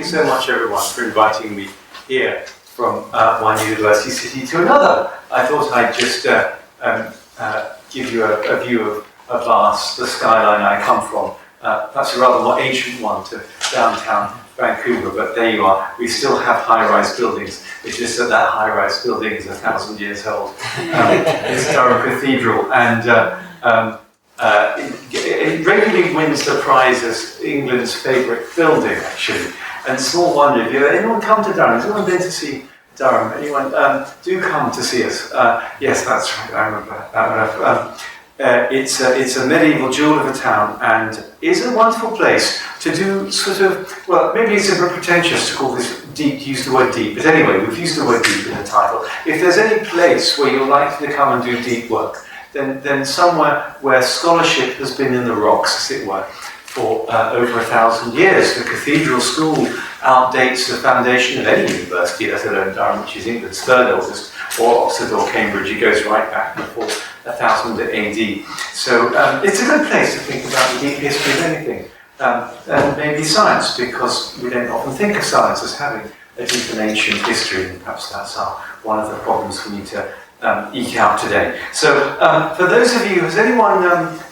you so much, everyone, for inviting me here from one university city to another. I thought I'd just give you a view of the skyline I come from. That's a rather more ancient one to downtown Vancouver, but there you are. We still have high-rise buildings. It's just that high-rise building is 1,000 years old. It's Durham Cathedral, and it regularly wins the prize as England's favourite building, actually. And small wonder, if anyone come to Durham? Has anyone been to see Durham? Anyone? Do come to see us. Yes, that's right, I remember. It's a medieval jewel of a town, and is a wonderful place to do sort of, well, maybe it's a bit pretentious to call this deep, use the word deep, but anyway, we've used the word deep in the title. If there's any place where you're likely to come and do deep work, then somewhere where scholarship has been in the rocks, as it were, for over 1,000 years. The cathedral school outdates the foundation of any university, let alone Durham, which is England's third oldest, or Oxford or Cambridge. It goes right back before 1000 AD. So it's a good place to think about the deep history of anything, and maybe science, because we don't often think of science as having a deep and ancient history, and perhaps that's one of the problems we need to eke out today. So, for those of you, has anyone,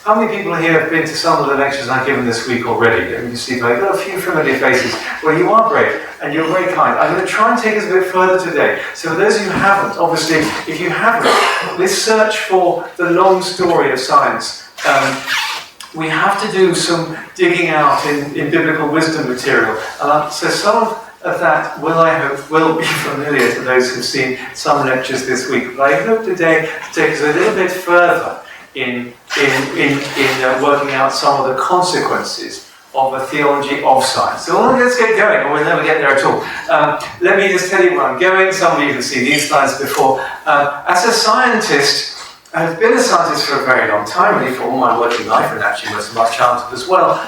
how many people here have been to some of the lectures I've given this week already? Let me see if I've got a few familiar faces. Well, you are brave, and you're very kind. I'm going to try and take us a bit further today. So for those of you who haven't, obviously, if you haven't, this search for the long story of science, we have to do some digging out in biblical wisdom material. So some of that I hope will be familiar to those who've seen some lectures this week. But I hope today to take us a little bit further in working out some of the consequences of a theology of science. So let's get going, or we'll never get there at all. Let me just tell you where I'm going. Some of you have seen these slides before. As a scientist, I've been a scientist for a very long time, really for all my working life, and actually most of my childhood as well.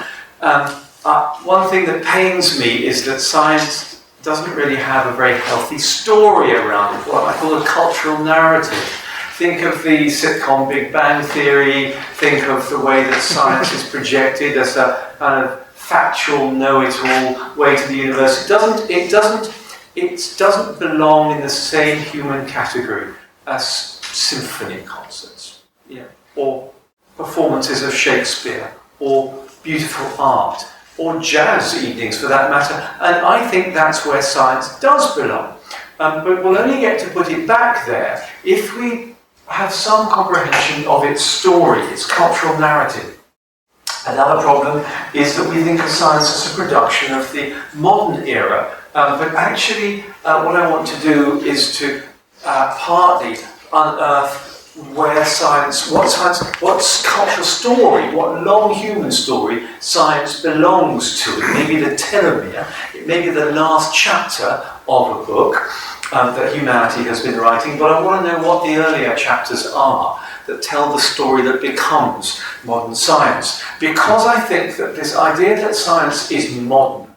One thing that pains me is that science doesn't really have a very healthy story around it, what I call a cultural narrative. Think of the sitcom Big Bang Theory, think of the way that science is projected as a kind of factual, know-it-all way to the universe. It doesn't belong in the same human category as symphony concerts, or performances of Shakespeare, or beautiful art, or jazz evenings for that matter, and I think that's where science does belong. But we'll only get to put it back there if we have some comprehension of its story, its cultural narrative. Another problem is that we think of science as a production of the modern era, but actually what I want to do is to partly unearth what's cultural story, what long human story science belongs to. It may be the telomere, it may be the last chapter of a book that humanity has been writing, but I want to know what the earlier chapters are that tell the story that becomes modern science. Because I think that this idea that science is modern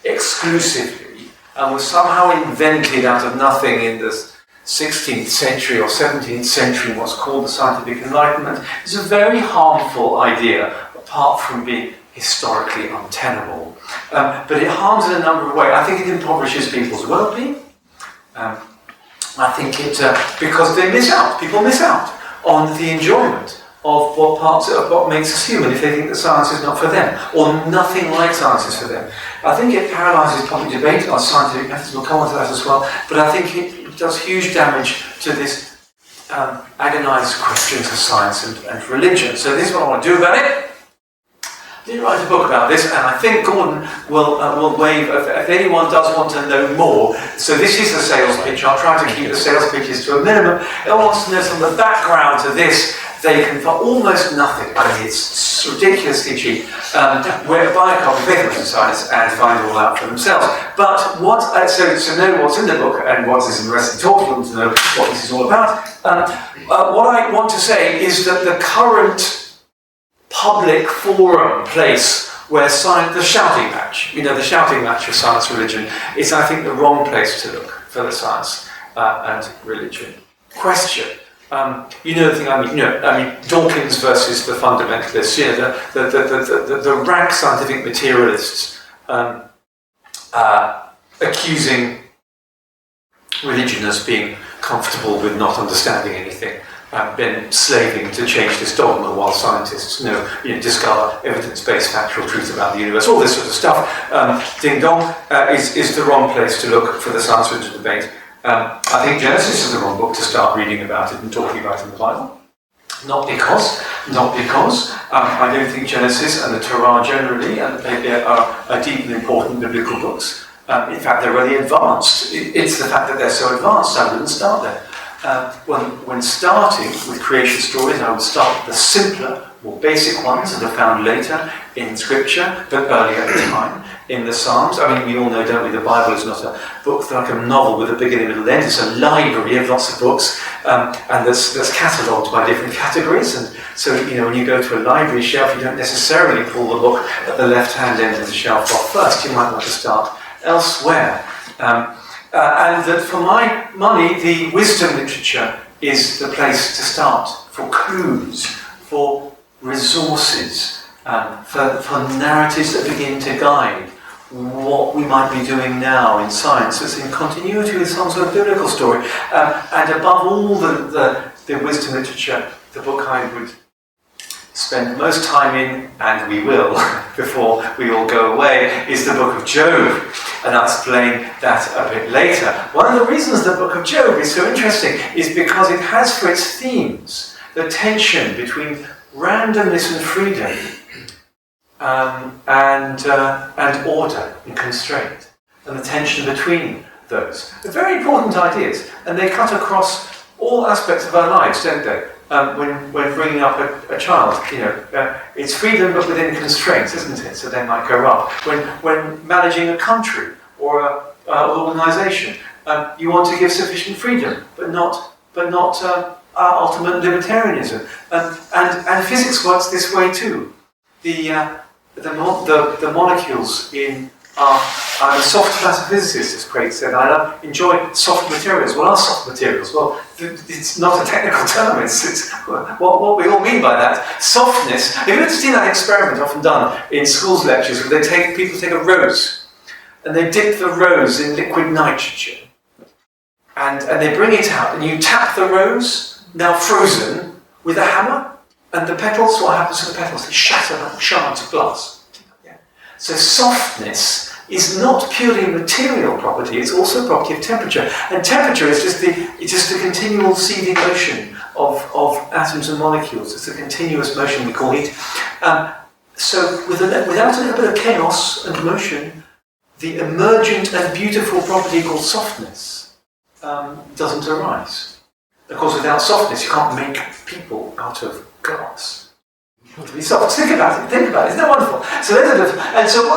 exclusively and was somehow invented out of nothing in the 16th century or 17th century, what's called the scientific enlightenment, is a very harmful idea, apart from being historically untenable. But it harms in a number of ways. I think it impoverishes people's well-being. I think it, because people miss out on the enjoyment of what makes us human if they think that science is not for them, or nothing like science is for them. I think it paralyses public debate on scientific methods. We'll come on to that as well. But I think it does huge damage to this agonised questions of science and religion. So this is what I want to do about it. I did write a book about this, and I think Gordon will wave if anyone does want to know more. So this is the sales pitch. I'll try to keep the sales pitches to a minimum. If anyone wants to know some of the background to this, they can for almost nothing. I mean, it's ridiculously cheap. Where buy a copy of Affiliation Science and find it all out for themselves. But so know what's in the book and what is interesting talk to them to know what this is all about. What I want to say is that the current public forum place where science, the shouting match, the shouting match of science religion, is, I think, the wrong place to look for the science and religion question. The thing I mean, Dawkins versus the fundamentalists, the rank scientific materialists accusing religion as being comfortable with not understanding anything, been slaving to change this dogma while scientists discover evidence-based factual truth about the universe, all this sort of stuff. Ding dong is the wrong place to look for the science religion debate. I think Genesis is the wrong book to start reading about it and talking about in the Bible. Not because I don't think Genesis and the Torah generally and are deep and important biblical books. In fact, they're really advanced. It's the fact that they're so advanced I wouldn't start there. When starting with creation stories, I would start with the simpler, more basic ones that are found later in Scripture, but earlier in time in the Psalms. I mean, we all know, don't we, the Bible is not a book like a novel with a beginning, middle, end. It's a library of lots of books, and that's catalogued by different categories. And so, when you go to a library shelf, you don't necessarily pull the book at the left-hand end of the shelf off first. You might want to start elsewhere. And that for my money, the wisdom literature is the place to start for clues, for resources, for narratives that begin to guide what we might be doing now in science that's in continuity with some sort of biblical story. And above all the wisdom literature, the book I would spend most time in, and we will, before we all go away, is the book of Job. And I'll explain that a bit later. One of the reasons the book of Job is so interesting is because it has for its themes the tension between randomness and freedom, and order and constraint, and the tension between those. They're very important ideas, and they cut across all aspects of our lives, don't they? When bringing up a child, it's freedom but within constraints, isn't it? So they might grow up. When managing a country or an organisation, you want to give sufficient freedom, but not ultimate libertarianism. And physics works this way too. The molecules in I'm a soft matter physicist, as Craig said. I enjoy soft materials. What are soft materials? Well, it's not a technical term. It's what we all mean by that. Softness. Have you ever seen that experiment often done in schools lectures where people take a rose and they dip the rose in liquid nitrogen and they bring it out and you tap the rose, now frozen, with a hammer, and the petals, what happens to the petals? They shatter like shards of glass. So softness is not purely a material property, it's also a property of temperature. And temperature is just the continual seething motion of atoms and molecules. It's a continuous motion we call heat. So without a little bit of chaos and motion, the emergent and beautiful property called softness doesn't arise. Of course, without softness, you can't make people out of glass. To be soft. Think about it. Isn't that wonderful? So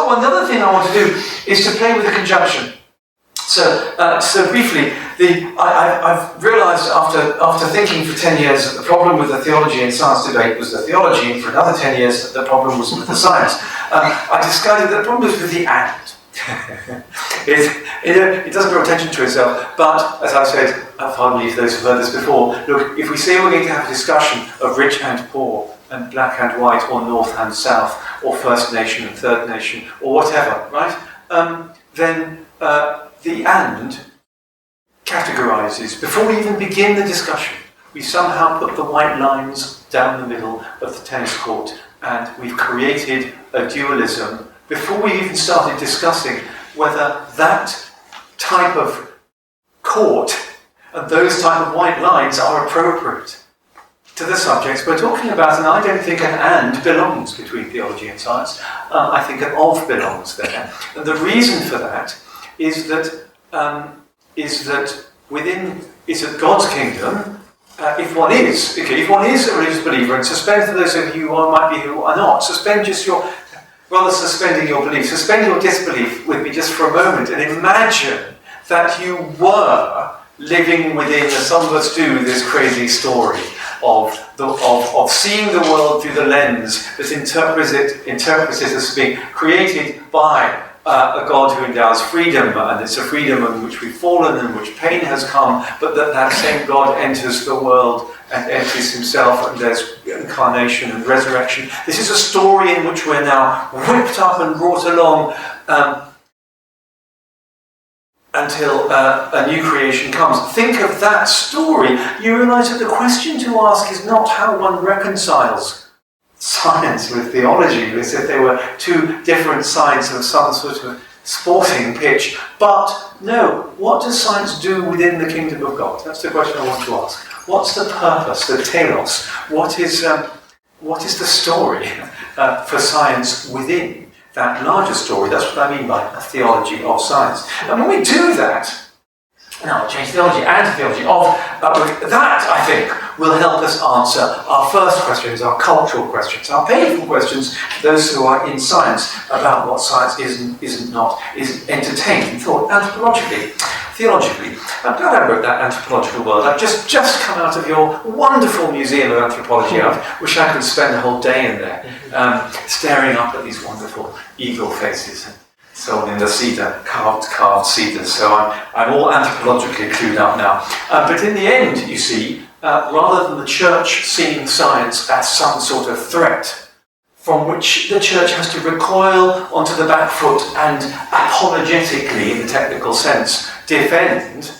one other thing I want to do is to play with the conjunction. So briefly, I've realised after thinking for 10 years that the problem with the theology and science debate was the theology, and for another 10 years that the problem was with the science. I discovered that the problem was with the and. It doesn't draw attention to itself, but as I said, pardon me for those who've heard this before, look, if we say we're going to have a discussion of rich and poor, and black and white, or north and south, or first nation and third nation, or whatever, right? Then the and categorises. Before we even begin the discussion, we somehow put the white lines down the middle of the tennis court, and we've created a dualism before we even started discussing whether that type of court and those type of white lines are appropriate to the subjects we're talking about. And I don't think an and belongs between theology and science. I think an of belongs there. And the reason for that is that God's kingdom, if one is a religious believer, and suspend for those of you who might be who are not, suspending your belief, suspend your disbelief with me just for a moment, and imagine that you were living within, as some of us do, this crazy story of seeing the world through the lens that interprets it as being created by a God who endows freedom, and it's a freedom in which we've fallen and which pain has come, but that same God enters the world and empties himself, and there's incarnation and resurrection. This is a story in which we're now whipped up and brought along until a new creation comes. Think of that story. You realise that the question to ask is not how one reconciles science with theology, as if they were two different sides of some sort of sporting pitch. But no, what does science do within the kingdom of God? That's the question I want to ask. What's the purpose, the telos? What is the story for science within that larger story? That's what I mean by a theology of science. And when we do that, now change theology and theology of that, I think, will help us answer our first questions, our cultural questions, our painful questions, those who are in science about what science is and isn't entertained and thought anthropologically, theologically. I'm glad I wrote that anthropological world. I've just come out of your wonderful museum of anthropology. I wish I could spend a whole day in there, staring up at these wonderful eagle faces and so on in the cedar, carved cedars. So I'm all anthropologically clued up now. But in the end, you see, rather than the church seeing science as some sort of threat from which the church has to recoil onto the back foot and apologetically, in the technical sense, defend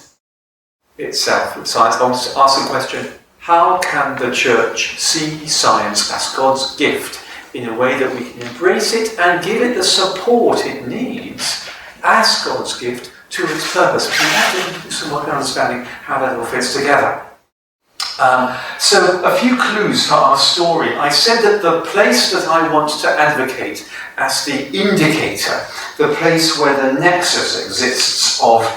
itself with science, I want to ask the question, how can the church see science as God's gift in a way that we can embrace it and give it the support it needs as God's gift to its purpose? We have to do some work on understanding how that all fits together. So a few clues for our story. I said that the place that I want to advocate as the indicator, the place where the nexus exists of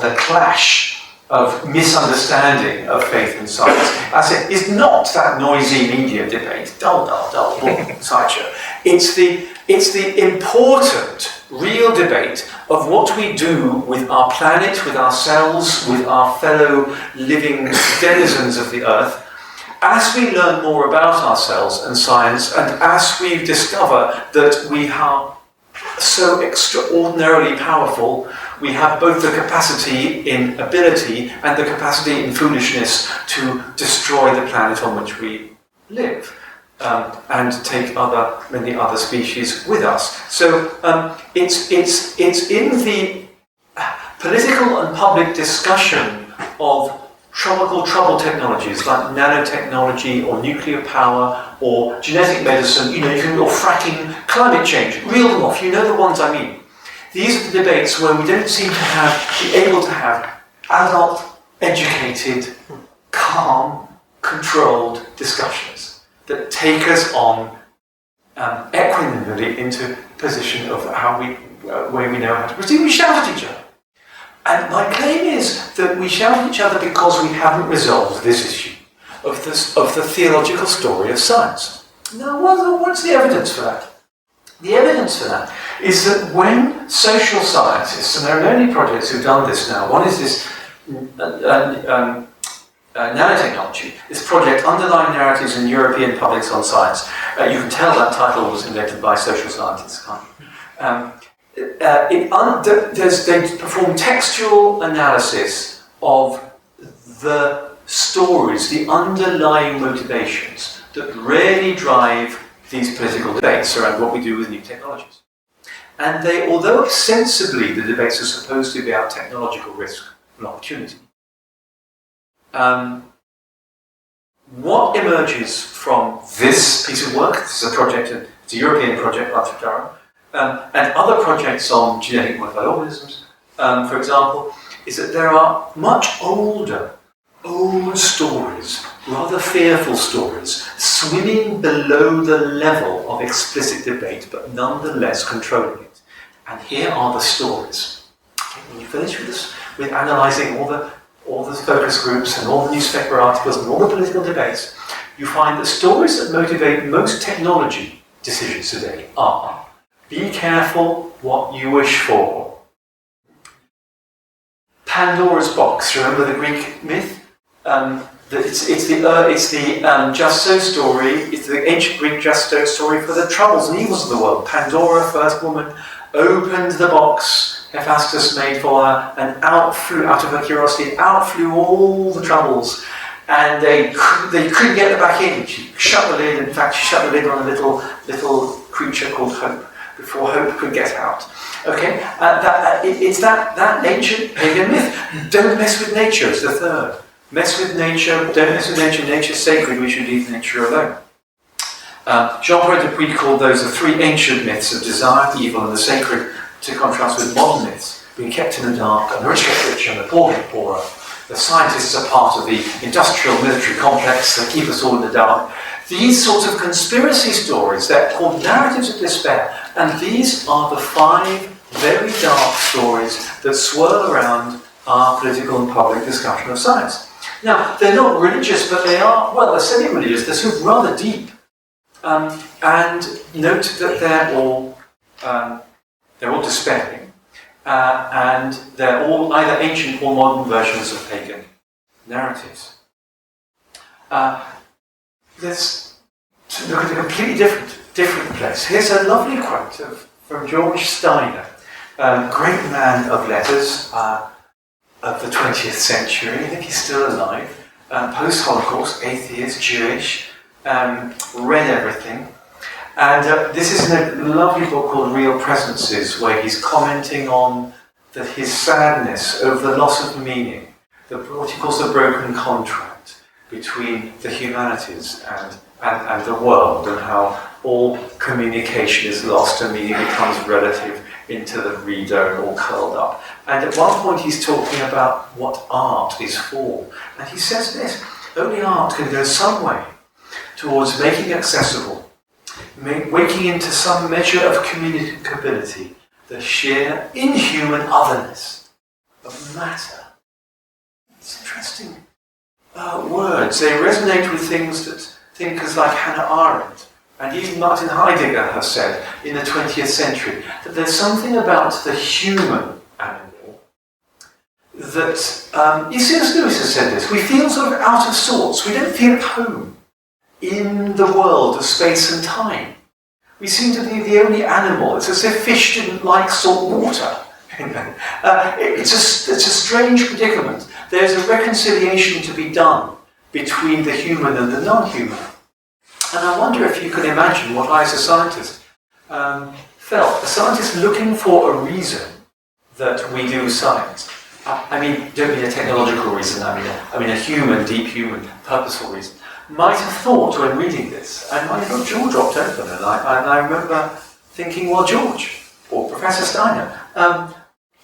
the clash of misunderstanding of faith and science, I said, is not that noisy media debate, dull, sideshow. It's the important, real debate of what we do with our planet, with ourselves, with our fellow living denizens of the earth, as we learn more about ourselves and science, and as we discover that we are so extraordinarily powerful. We have both the capacity in ability and the capacity in foolishness to destroy the planet on which we live. And take many other species with us. So it's in the political and public discussion of trouble technologies like nanotechnology or nuclear power or genetic medicine, or fracking, climate change. Reel them off. You know the ones I mean. These are the debates where we don't seem to be able to have adult, educated, calm, controlled discussions that take us on equanimity into position of where we know how to proceed. We shout at each other. And my claim is that we shout at each other because we haven't resolved this issue of the theological story of science. Now, what's the evidence for that? The evidence for that is that when social scientists, and there are many projects who've done this now, one is this nanotechnology, this project, Underlying Narratives in European Publics on Science. You can tell that title was invented by social scientists, can't you? They perform textual analysis of the stories, the underlying motivations that really drive these political debates around what we do with new technologies. And although ostensibly the debates are supposed to be about technological risk and opportunity, what emerges from this piece of work, this is a project, it's a European project, like Durham, and other projects on genetic modified organisms, for example, is that there are much old stories, rather fearful stories, swimming below the level of explicit debate, but nonetheless controlling it. And here are the stories. Okay, when you finish with analysing all the focus groups and all the newspaper articles and all the political debates, you find the stories that motivate most technology decisions today are: be careful what you wish for. Pandora's box. Remember the Greek myth? It's the just so story. It's the ancient Greek just so story for the troubles and evils of the world. Pandora, first woman, opened the box Hephaestus made for her, and out of her curiosity, out flew all the troubles, and they couldn't get her back in. She shut the lid. In fact, she shut the lid on a little creature called Hope, before hope could get out. Okay, it's that ancient pagan myth. Don't mess with nature is the third. Mess with nature, don't mess with nature, nature's sacred, we should leave nature alone. Jean-Paul Dupuy called those the three ancient myths of desire, evil, and the sacred, to contrast with modern myths, being kept in the dark, and the rich get richer and the poor get poorer. The scientists are part of the industrial military complex that keep us all in the dark. These sorts of conspiracy stories, they're called narratives of despair, and these are the 5 very dark stories that swirl around our political and public discussion of science. Now, they're not religious, but they are, well, they're semi-religious, they're sort of rather deep. And note that they're all despairing, and they're all either ancient or modern versions of pagan narratives. Let's look at a completely different place. Here's a lovely quote from George Steiner, great man of letters of the 20th century. I think he's still alive. Post-Holocaust, atheist, Jewish, read everything. And this is in a lovely book called Real Presences, where he's commenting on his sadness over the loss of meaning, what he calls the broken contract between the humanities and the world, and how all communication is lost and meaning becomes relative into the reader and all curled up. And at one point he's talking about what art is for. And he says this: only art can go some way towards making accessible, waking into some measure of communicability, the sheer inhuman otherness of matter. It's interesting words. They resonate with things that thinkers like Hannah Arendt and even Martin Heidegger have said in the 20th century, that there's something about the human animal that, C.S. Lewis has said this, we feel sort of out of sorts, we don't feel at home in the world of space and time. We seem to be the only animal. It's as if fish didn't like salt water. It's a strange predicament. There's a reconciliation to be done between the human and the non-human. And I wonder if you can imagine what I, as a scientist, felt. A scientist looking for a reason that we do science. I mean, don't mean a technological reason, I mean a human, deep human, purposeful reason. Might have thought when reading this, and my little jaw dropped open, and I remember thinking, well, George, or Professor Steiner,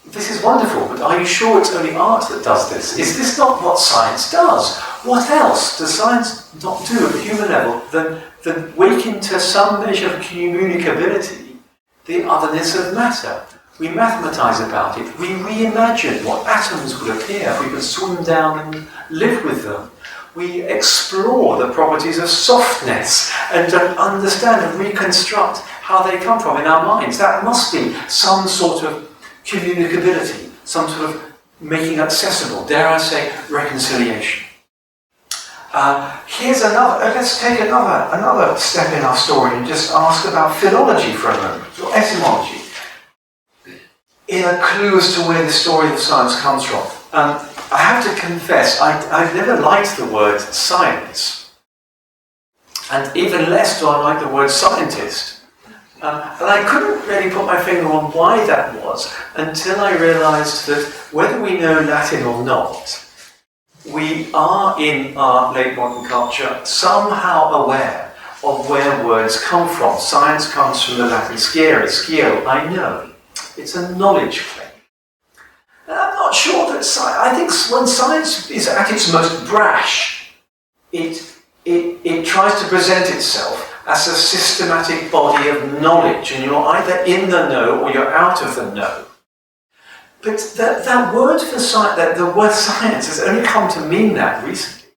this is wonderful, but are you sure it's only art that does this? Is this not what science does? What else does science not do at the human level than wake into some measure of communicability the otherness of matter? We mathematise about it. We reimagine what atoms would appear if we could swim down and live with them. We explore the properties of softness and understand and reconstruct how they come from in our minds. That must be some sort of communicability, some sort of making accessible, dare I say, reconciliation. Here's another, let's take another step in our story and just ask about philology for a moment, or etymology, in a clue as to where the story of science comes from. I have to confess, I've never liked the word science, and even less do I like the word scientist. And I couldn't really put my finger on why that was until I realised that whether we know Latin or not, we are in our late modern culture somehow aware of where words come from. Science comes from the Latin scere, scio, I know. It's a knowledge claim. And I'm not sure that I think when science is at its most brash, it tries to present itself as a systematic body of knowledge, and you're either in the know or you're out of the know. But that word for science, the word science has only come to mean that recently.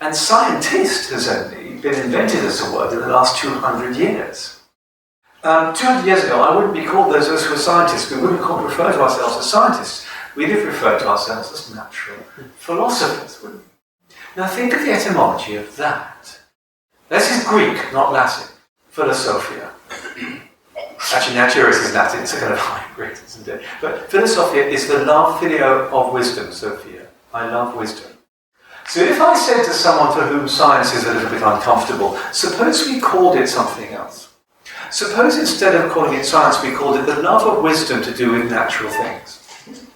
And scientist has only been invented as a word in the last 200 years. 200 years ago, I wouldn't be called those of us who are scientists. We wouldn't refer to ourselves as scientists. We'd have referred to ourselves as natural philosophers, wouldn't we? Now think of the etymology of that. This is Greek, not Latin. Philosophia. Actually, naturalist is Latin, it's a kind of hybrid, isn't it? But philosophia is the love, filio, of wisdom, Sophia. I love wisdom. So if I said to someone for whom science is a little bit uncomfortable, suppose we called it something else. Suppose instead of calling it science, we called it the love of wisdom to do with natural things.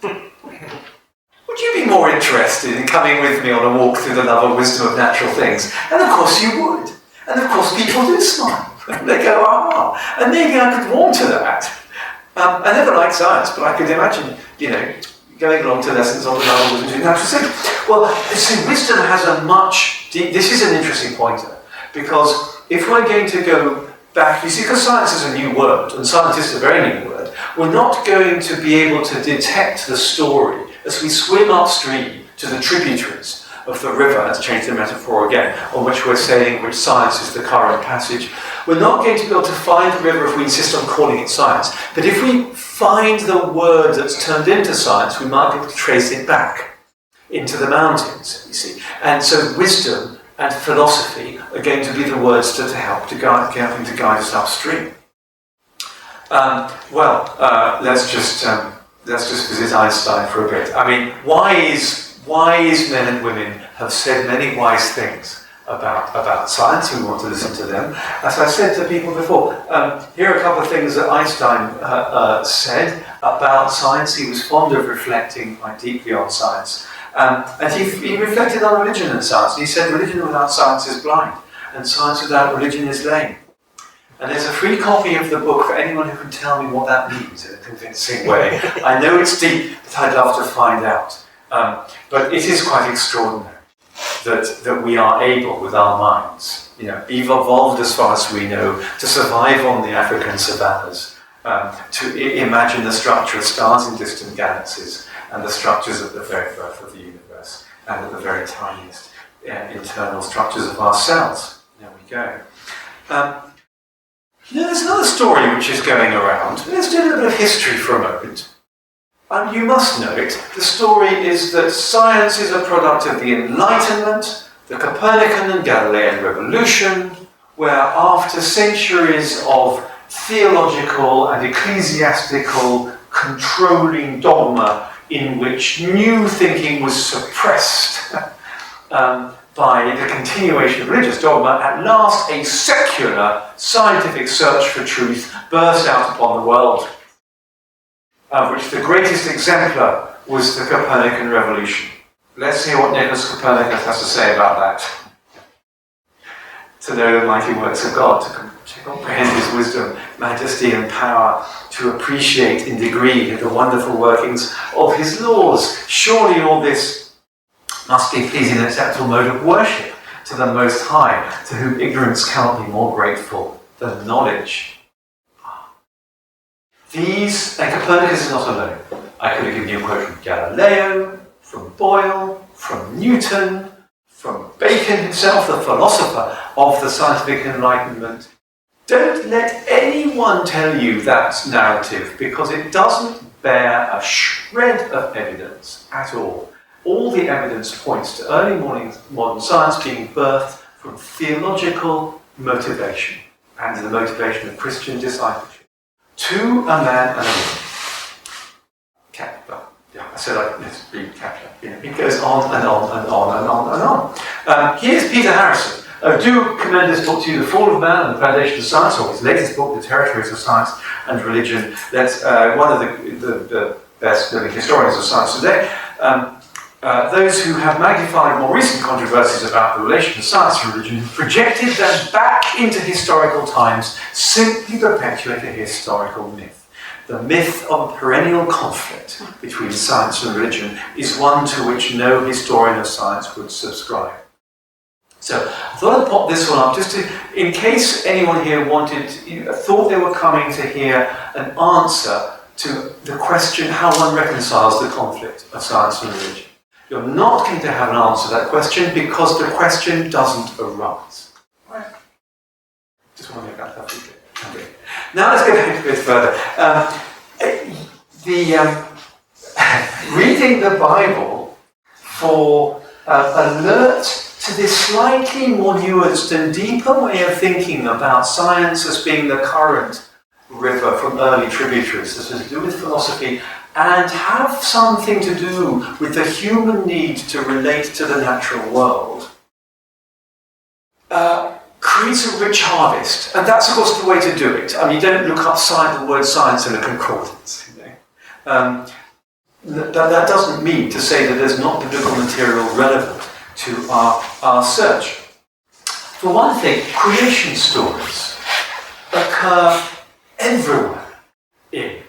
Would you be more interested in coming with me on a walk through the love of wisdom of natural things? And of course you would. And of course people do smile. They go, ah. And maybe I could warm to that. I never liked science, but I could imagine, going along to lessons on the love of wisdom to natural things. Well, see, wisdom has a much deep... This is an interesting pointer. Because if we're going to go back, you see, because science is a new word, and scientist is a very new word, we're not going to be able to detect the story as we swim upstream to the tributaries of the river, let's change the metaphor again, on which we're saying which science is the current passage. We're not going to be able to find the river if we insist on calling it science. But if we find the word that's turned into science, we might be able to trace it back into the mountains, you see. And so wisdom and philosophy are going to be the words to help to guide us upstream. Let's just visit Einstein for a bit. I mean, wise men and women have said many wise things about science. We want to listen to them. As I said to people before, here are a couple of things that Einstein said about science. He was fond of reflecting quite deeply on science. And he reflected on religion and science. And he said, religion without science is blind, and science without religion is lame. And there's a free copy of the book for anyone who can tell me what that means in a convincing way. I know it's deep, but I'd love to find out. But it is quite extraordinary that we are able, with our minds, evolved as far as we know, to survive on the African savannas, to imagine the structure of stars in distant galaxies, and the structures of the very birth of the universe, and at the very tiniest internal structures of ourselves. There we go. There's another story which is going around. Let's do a little bit of history for a moment. You must know it. The story is that science is a product of the Enlightenment, the Copernican and Galilean revolution, where after centuries of theological and ecclesiastical controlling dogma in which new thinking was suppressed by the continuation of religious dogma, at last a secular scientific search for truth burst out upon the world, of which the greatest exemplar was the Copernican revolution. Let's hear what Nicholas Copernicus has to say about that. To know the mighty works of God, to comprehend his wisdom, majesty and power, to appreciate in degree the wonderful workings of his laws. Surely all this must be a pleasing and acceptable mode of worship to the Most High, to whom ignorance cannot be more grateful than knowledge. These, and Copernicus is not alone. I could have given you a quote from Galileo, from Boyle, from Newton, from Bacon himself, the philosopher of the scientific enlightenment. Don't let anyone tell you that narrative, because it doesn't bear a shred of evidence at all. All the evidence points to early modern science being birthed from theological motivation and the motivation of Christian discipleship. To a man and a woman. I said let's read Kepler. It goes on and on and on and on and on. Here's Peter Harrison. Do commend this book to you, The Fall of Man and the Foundation of Science, or his latest book, The Territories of Science and Religion. That's one of the best living historians of science today. Those who have magnified more recent controversies about the relation of science and religion, projected them back into historical times, simply perpetuate a historical myth. The myth of a perennial conflict between science and religion is one to which no historian of science would subscribe. So I thought I'd pop this one up just in case anyone here thought they were coming to hear an answer to the question how one reconciles the conflict of science and religion. You're not going to have an answer to that question because the question doesn't arise. Right? Just want to make that perfectly clear. Okay. Now let's go back a bit further. Reading the Bible for alert to this slightly more nuanced and deeper way of thinking about science as being the current river from early tributaries. This has to do with philosophy and have something to do with the human need to relate to the natural world. creates a rich harvest. And that's, of course, the way to do it. I mean, you don't look upside the word science in a concordance. You know? That doesn't mean to say that there's not biblical material relevant to our search. For one thing, creation stories occur everywhere in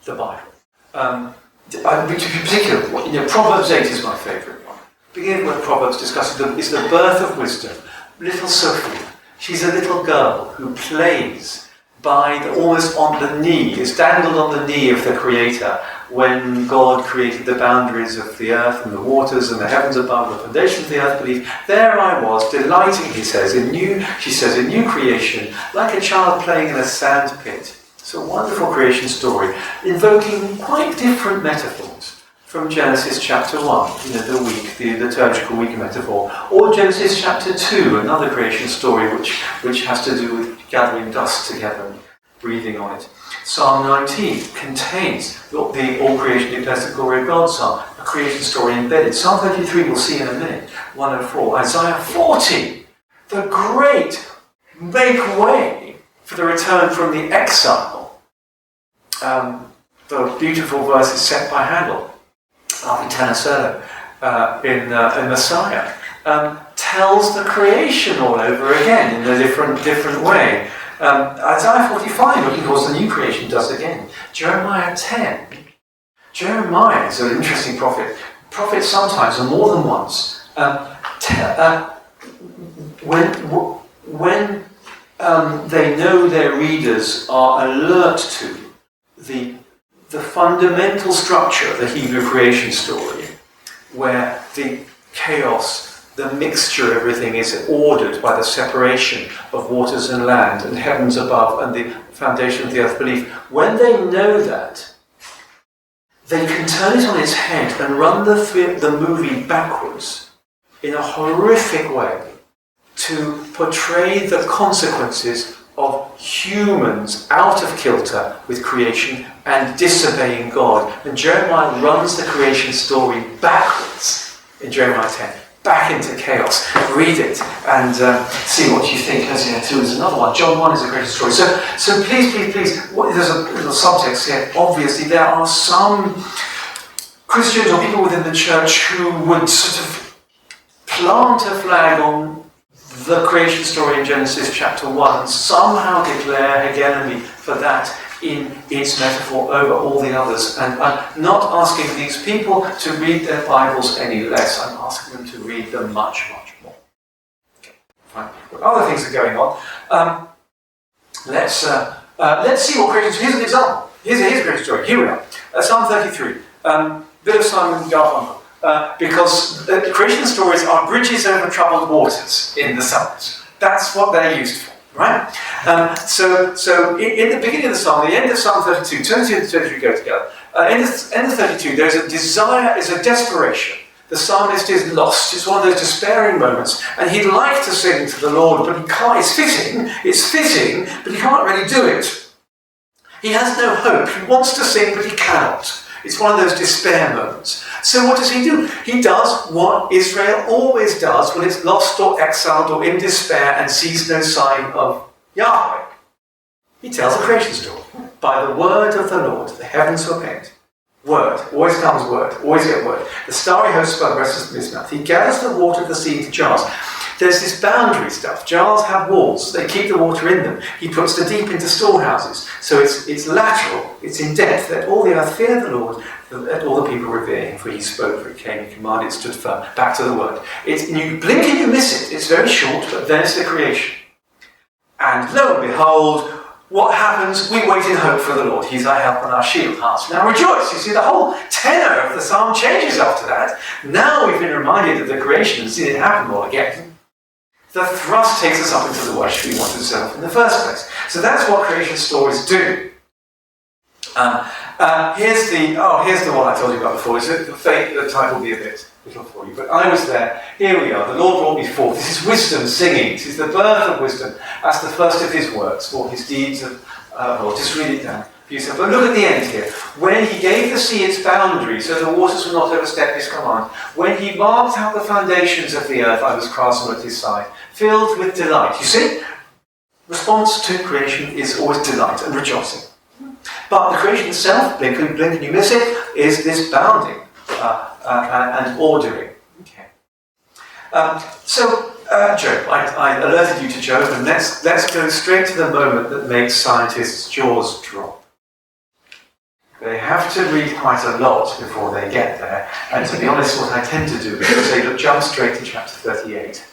the Bible. To be particular, Proverbs 8 is my favourite one. Beginning with Proverbs discussing is the birth of wisdom. Little Sophia, she's a little girl who plays almost on the knee, is dangled on the knee of the Creator when God created the boundaries of the earth and the waters and the heavens above, the foundations of the earth beneath. There I was, delighting, she says, in new creation, like a child playing in a sand pit. It's a wonderful creation story, invoking quite different metaphors from Genesis chapter 1, the liturgical week metaphor, or Genesis chapter 2, another creation story which has to do with gathering dust together and breathing on it. Psalm 19 contains the all creation declares the glory of God psalm, a creation story embedded. Psalm 33 we'll see in a minute, 104. Isaiah 40, the great make way for the return from the exile. The beautiful verses set by Handel, Tanacello, in Messiah, tells the creation all over again in a different way. Isaiah 45, of course, the new creation does again. Jeremiah 10. Jeremiah is an interesting prophet. Prophets sometimes, and more than once, when they know their readers are alert to the fundamental structure of the Hebrew creation story, where the chaos, the mixture, everything is ordered by the separation of waters and land and heavens above and the foundation of the earth beneath. When they know that, they can turn it on its head and run the movie backwards in a horrific way to portray the consequences of humans out of kilter with creation and disobeying God. And Jeremiah runs the creation story backwards in Jeremiah 10. Back into chaos. Read it and see what you think. Hosea 2 is another one. John 1 is a great story. So please, there's a little subtext here. Obviously, there are some Christians or people within the church who would sort of plant a flag on the creation story in Genesis chapter 1 and somehow declare hegemony for that in its metaphor over all the others. And I'm not asking these people to read their Bibles any less. I'm asking them to read them much, much more. Okay, fine. But other things are going on. Let's see what creation. Here's an example. Here's a creation story. Here we are. Psalm 33. Bit of Simon Garfunkel. Because creation stories are bridges over troubled waters in the Psalms. That's what they're used for. Right? So in the beginning of the psalm, the end of Psalm 32, 22 and 33 go together. End of 32, there's a desire, there's a desperation. The psalmist is lost. It's one of those despairing moments. And he'd like to sing to the Lord, but he can't. It's fitting, but he can't really do it. He has no hope. He wants to sing, but he cannot. It's one of those despair moments. So what does he do? He does what Israel always does when it's lost or exiled or in despair and sees no sign of Yahweh. He tells a creation story. By the word of the Lord, the heavens were made. Word. Always comes word. Always get word. The starry host by the rest of his mouth. He gathers the water of the sea into jars. There's this boundary stuff. Jars have walls. They keep the water in them. He puts the deep into storehouses. So it's lateral. It's in depth. Let all the earth fear the Lord. Let all the people revere him. For he spoke, for he came, he commanded, stood firm. Back to the word. You blink and you miss it. It's very short, but then it's the creation. And lo and behold, what happens? We wait in hope for the Lord. He's our help and our shield. Hearts now rejoice. You see, the whole tenor of the psalm changes after that. Now we've been reminded of the creation and seen it happen all again. The thrust takes us up into the worship we wanted to set up in the first place. So that's what creation stories do. Here's the one I told you about before. The title will be a bit little for you, but I was there. Here we are. The Lord brought me forth. This is wisdom singing. This is the birth of wisdom. That's the first of his works, for his deeds of. Just read it down. Beautiful. But look at the end here. When he gave the sea its boundary, so the waters will not overstep his command. When he marked out the foundations of the earth, I was craftsman at his side, filled with delight. You see? Response to creation is always delight and rejoicing. But the creation itself, blink and you miss it, is this bounding and ordering. Okay. Job, I alerted you to Job, and let's go straight to the moment that makes scientists' jaws drop. They have to read quite a lot before they get there, and to be honest, what I tend to do is to say, look, jump straight to chapter 38.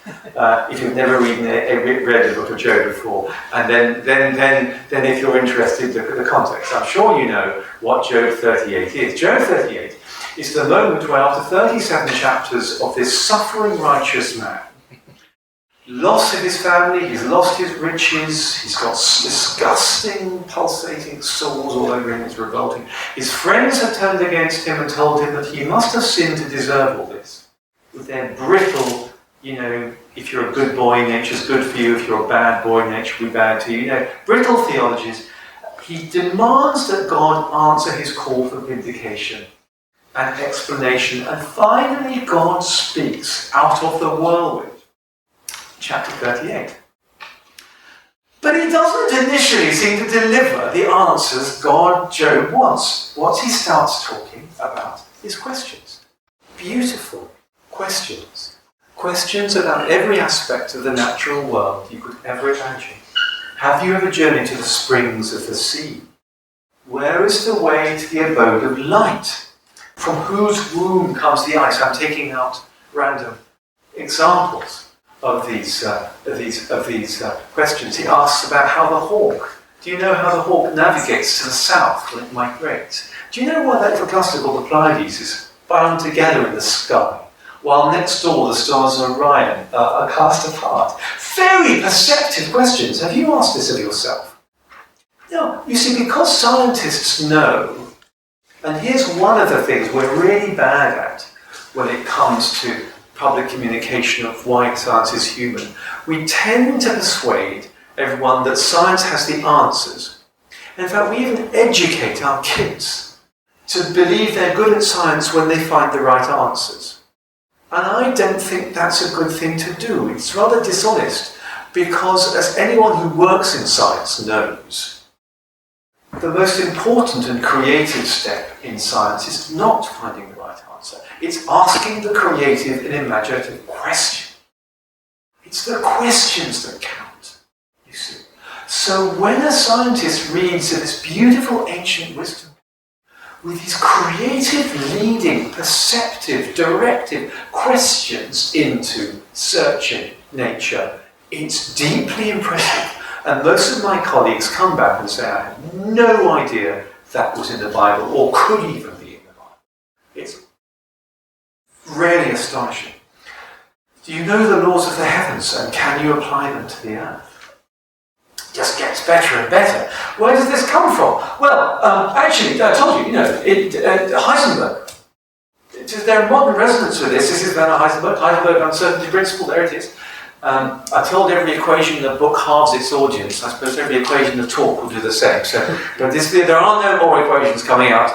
If you've never read the book of Job before, and then if you're interested, look at the context. I'm sure you know what Job 38 is. Job 38 is the moment where, after 37 chapters of this suffering righteous man, loss of his family, he's lost his riches, he's got disgusting, pulsating sores all over him, it's revolting. His friends have turned against him and told him that he must have sinned to deserve all this. With their brittle, if you're a good boy, nature's good for you, if you're a bad boy, nature will be bad to you, brittle theologies. He demands that God answer his call for vindication and explanation, and finally God speaks out of the whirlwind. Chapter 38. But he doesn't initially seem to deliver the answers Job wants. What he starts talking about is questions. Beautiful questions. Questions about every aspect of the natural world you could ever imagine. Have you ever journeyed to the springs of the sea? Where is the way to the abode of light? From whose womb comes the ice? I'm taking out random examples of these questions. He asks about how the hawk. Do you know how the hawk navigates to the south when it migrates? Do you know why that little cluster called the Pleiades is bound together in the sky, while next door the stars of Orion are cast apart? Very perceptive questions. Have you asked this of yourself? No. You see, because scientists know, and here's one of the things we're really bad at when it comes to public communication of why science is human. We tend to persuade everyone that science has the answers. In fact, we even educate our kids to believe they're good at science when they find the right answers. And I don't think that's a good thing to do. It's rather dishonest, because as anyone who works in science knows, the most important and creative step in science is not finding the right answer. It's asking the creative and imaginative question. It's the questions that count, you see. So when a scientist reads of this beautiful ancient wisdom, with these creative, leading, perceptive, directive questions into searching nature, it's deeply impressive. And most of my colleagues come back and say, I had no idea that was in the Bible, or could even be in the Bible. It's really astonishing. Do you know the laws of the heavens, and can you apply them to the earth? It just gets better and better. Where does this come from? Well, actually, I told you, Heisenberg. There are modern resonance with this. This is Werner Heisenberg, Heisenberg uncertainty principle, there it is. I told every equation in the book halves its audience. I suppose every equation in the talk will do the same. So, there are no more equations coming out.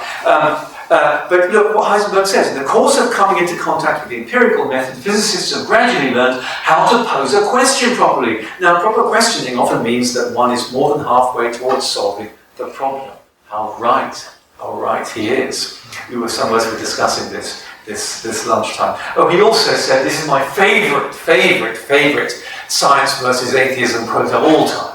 But look what Heisenberg says. In the course of coming into contact with the empirical method, physicists have gradually learned how to pose a question properly. Now, proper questioning often means that one is more than halfway towards solving the problem. How right he is. Some of us were discussing this lunchtime. Oh, he also said, this is my favourite science versus atheism quote of all time.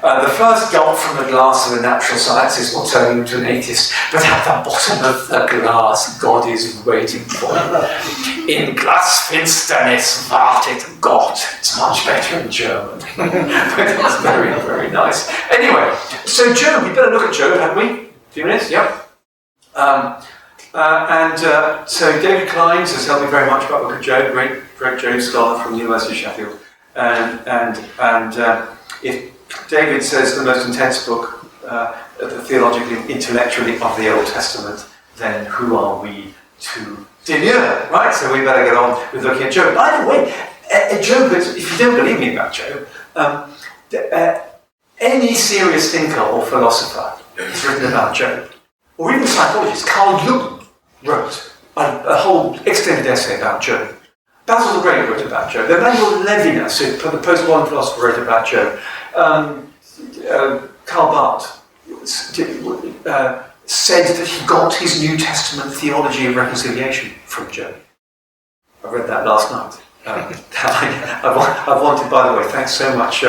The first gulp from the glass of a natural scientist will turn you into an atheist, but at the bottom of the glass, God is waiting for you. In Glasfinsternis wartet Gott. It's much better in German. But it's very, very nice. Anyway, so Job, we better look at Job, haven't we? A few minutes, yep. So David Kleins has helped me very much about the book of Job, great Job scholar from the University of Sheffield. If David says the most intense book, theologically, intellectually, of the Old Testament, then who are we to demur, right? So we better get on with looking at Job. By the way, Job, if you don't believe me about Job, any serious thinker or philosopher is written about Job. Or even psychologist Carl Jung wrote a whole extended essay about Job. Basil the Great wrote about Job. Emmanuel Levinas, the post-modern philosopher, wrote about Job. Karl Barth said that he got his New Testament theology of reconciliation from Job. I read that last night. I've wanted, by the way, thanks so much,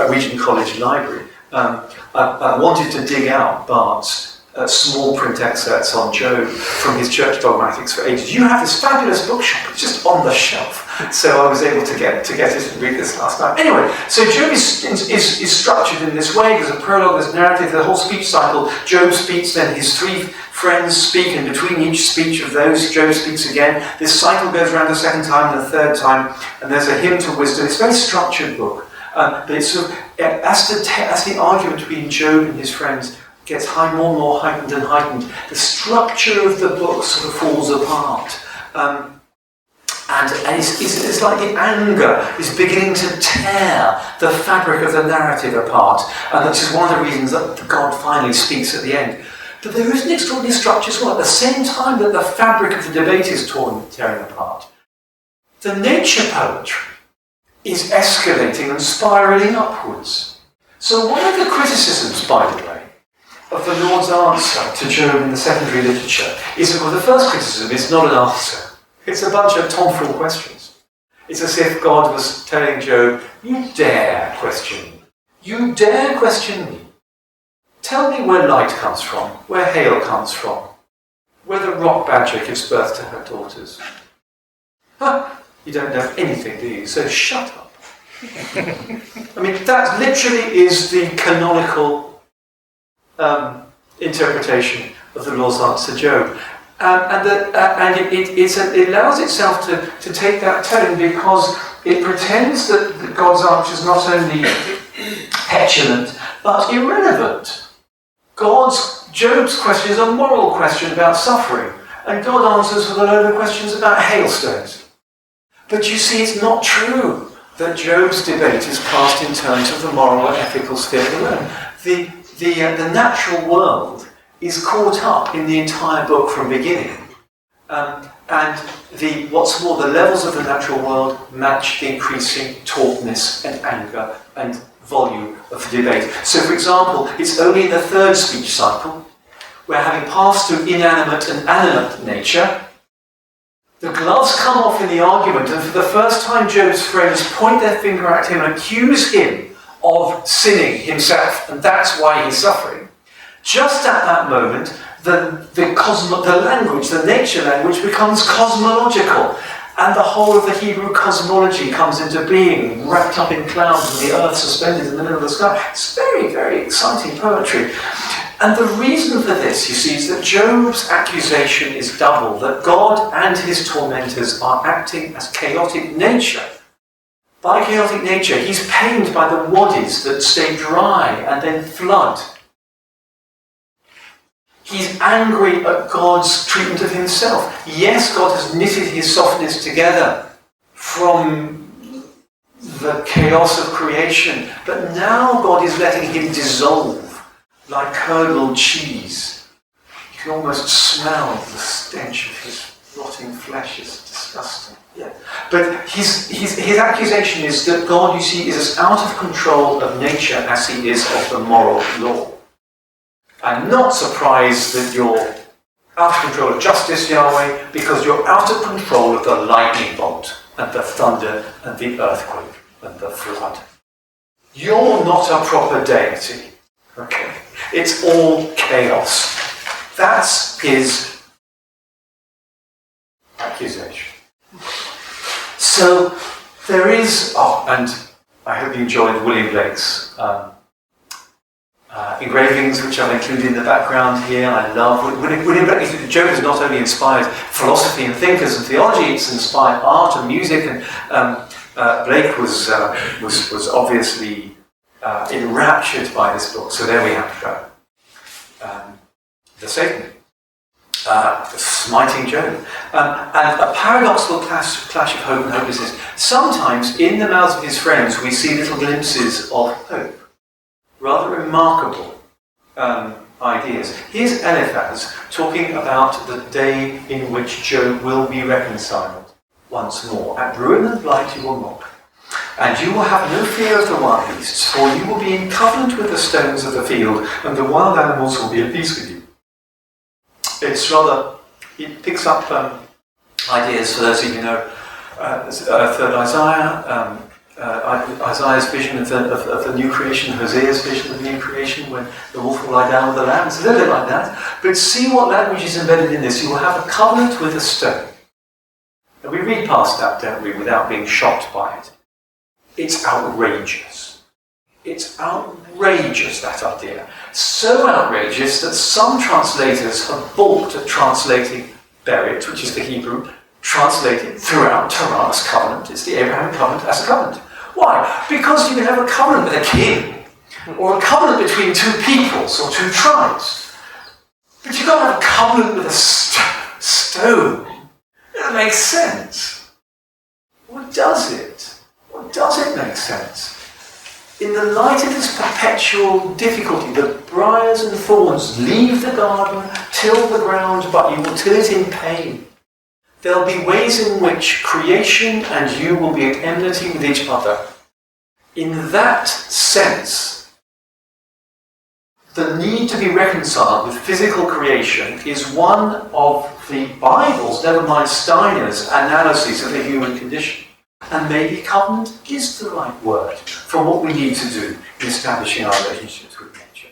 Regent College Library. I wanted to dig out Barth's small print excerpts on Job from his church dogmatics for ages. You have this fabulous bookshop, it's just on the shelf. So I was able to get it and read this last night. Anyway, so Job is structured in this way. There's a prologue, there's narrative, the whole speech cycle. Job speaks, then his three friends speak, and between each speech of those, Job speaks again. This cycle goes around a second time and a third time, and there's a hymn to wisdom. It's a very structured book. But it's sort of, as the argument between Job and his friends gets more and more heightened and heightened, the structure of the book sort of falls apart. And it's like the anger is beginning to tear the fabric of the narrative apart. And that's just one of the reasons that God finally speaks at the end. But there is an extraordinary structure as well. At the same time that the fabric of the debate is tearing apart, the nature poetry is escalating and spiralling upwards. So one of the criticisms, by the way, of the Lord's answer to Job in the secondary literature is that, well, the first criticism is not an answer. It's a bunch of tomfool questions. It's as if God was telling Job, you dare question me. You dare question me. Tell me where light comes from, where hail comes from, where the rock badger gives birth to her daughters. You don't know anything, do you? So shut up. I mean, that literally is the canonical interpretation of the Lord's answer to Job. It allows itself to take that tone because it pretends that God's answer is not only petulant, but irrelevant. Job's question is a moral question about suffering, and God answers with a load of questions about hailstones. But you see, it's not true that Job's debate is cast in terms of the moral or ethical sphere alone. The natural world is caught up in the entire book from beginning. What's more, the levels of the natural world match the increasing tautness and anger and volume of the debate. So, for example, it's only in the third speech cycle, where having passed through inanimate and animate nature, the gloves come off in the argument, and for the first time Job's friends point their finger at him and accuse him of sinning himself, and that's why he's suffering. Just at that moment, the language, the nature language, becomes cosmological, and the whole of the Hebrew cosmology comes into being, wrapped up in clouds and the earth suspended in the middle of the sky. It's very, very exciting poetry. And the reason for this, you see, is that Job's accusation is double, that God and his tormentors are acting as chaotic nature. By chaotic nature, he's pained by the wadis that stay dry and then flood. He's angry at God's treatment of himself. Yes, God has knitted his softness together from the chaos of creation, but now God is letting him dissolve like curdled cheese. You can almost smell the stench of his rotting flesh. It's disgusting. Yeah. But his accusation is that God, you see, is as out of control of nature as he is of the moral law. I'm not surprised that you're out of control of justice, Yahweh, because you're out of control of the lightning bolt and the thunder and the earthquake and the flood. You're not a proper deity. Okay. It's all chaos. That's his accusation. So there is, and I hope you enjoyed William Blake's engravings, which I've included in the background here. I love William Blake. Job has not only inspired philosophy and thinkers and theology; it's inspired art and music. And Blake was obviously enraptured by this book. So there we have the Satan smiting Job, and a paradoxical clash of hope and hopelessness. Sometimes, in the mouths of his friends, we see little glimpses of hope. Rather remarkable. ideas. Here's Eliphaz talking about the day in which Job will be reconciled once more. At ruin and blight you will mock, and you will have no fear of the wild beasts, for you will be in covenant with the stones of the field, and the wild animals will be at peace with you. It picks up ideas, for those of you who know, third Isaiah, Isaiah's vision of the new creation, Hosea's vision of the new creation, when the wolf will lie down with the lamb. It's a little bit like that. But see what language is embedded in this. You will have a covenant with a stone. And we read past that, don't we, without being shocked by it. It's outrageous. It's outrageous, that idea. So outrageous that some translators have balked at translating Berit, which is the Hebrew, translated throughout Torah as covenant. It's the Abrahamic covenant as a covenant. Why? Because you can have a covenant with a king, or a covenant between two peoples or two tribes. But you can't have a covenant with a stone. It makes sense. What does it? What does it make sense? In the light of this perpetual difficulty, the briars and thorns leave the garden, till the ground, but you will till it in pain. There'll be ways in which creation and you will be at enmity with each other. In that sense, the need to be reconciled with physical creation is one of the Bible's, never mind Steiner's, analyses of the human condition. And maybe covenant is the right word for what we need to do in establishing our relationships with nature.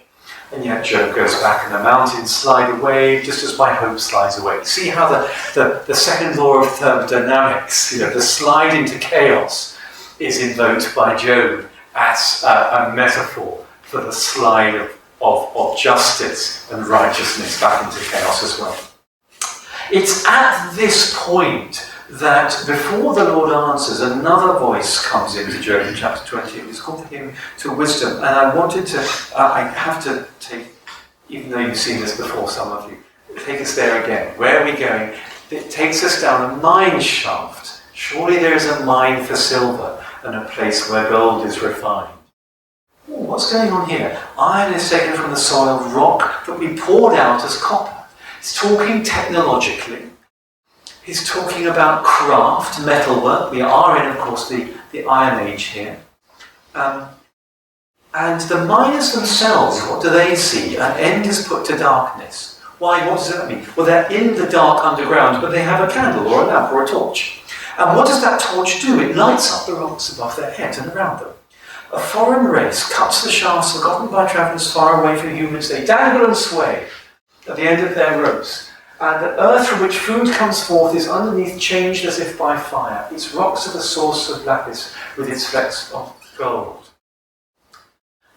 And yet Job goes back and the mountains slide away just as my hope slides away. See how the second law of thermodynamics, the slide into chaos, is invoked by Job as a metaphor for the slide of justice and righteousness back into chaos as well. It's at this point that before the Lord answers, another voice comes into Job in chapter 20. It's called him to wisdom. And I wanted to, I have to take, even though you've seen this before, some of you, take us there again. Where are we going? It takes us down a mine shaft. Surely there is a mine for silver and a place where gold is refined. Ooh, what's going on here? Iron is taken from the soil, rock that we poured out as copper. It's talking technologically. He's talking about craft, metalwork. We are in, of course, the Iron Age here. And the miners themselves, what do they see? An end is put to darkness. Why? What does that mean? Well, they're in the dark underground, but they have a candle or a lamp or a torch. And what does that torch do? It lights up the rocks above their heads and around them. A foreign race cuts the shafts forgotten by travellers far away from humans. They dangle and sway at the end of their ropes. And the earth from which food comes forth is underneath changed as if by fire. Its rocks are the source of lapis with its flecks of gold.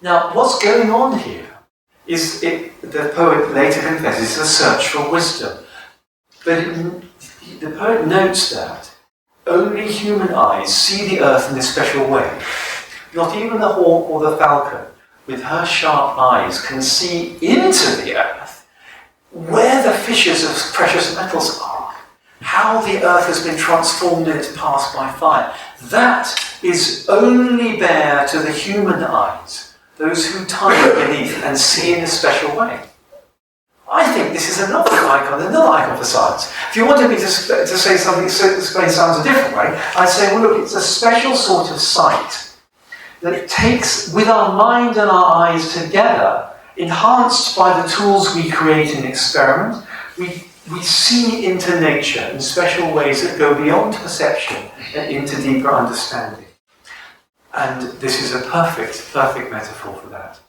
Now, what's going on here is the poet later confesses a search for wisdom. But the poet notes that only human eyes see the earth in this special way. Not even the hawk or the falcon, with her sharp eyes, can see into the earth where the fissures of precious metals are, how the earth has been transformed in its past by fire. That is only bare to the human eyes, those who tire beneath and see in a special way. I think this is another icon for science. If you wanted me to say something, to explain science a different way, I'd say, well, look, it's a special sort of sight that takes, with our mind and our eyes together, enhanced by the tools we create in experiment, we see into nature in special ways that go beyond perception and into deeper understanding. And this is a perfect metaphor for that.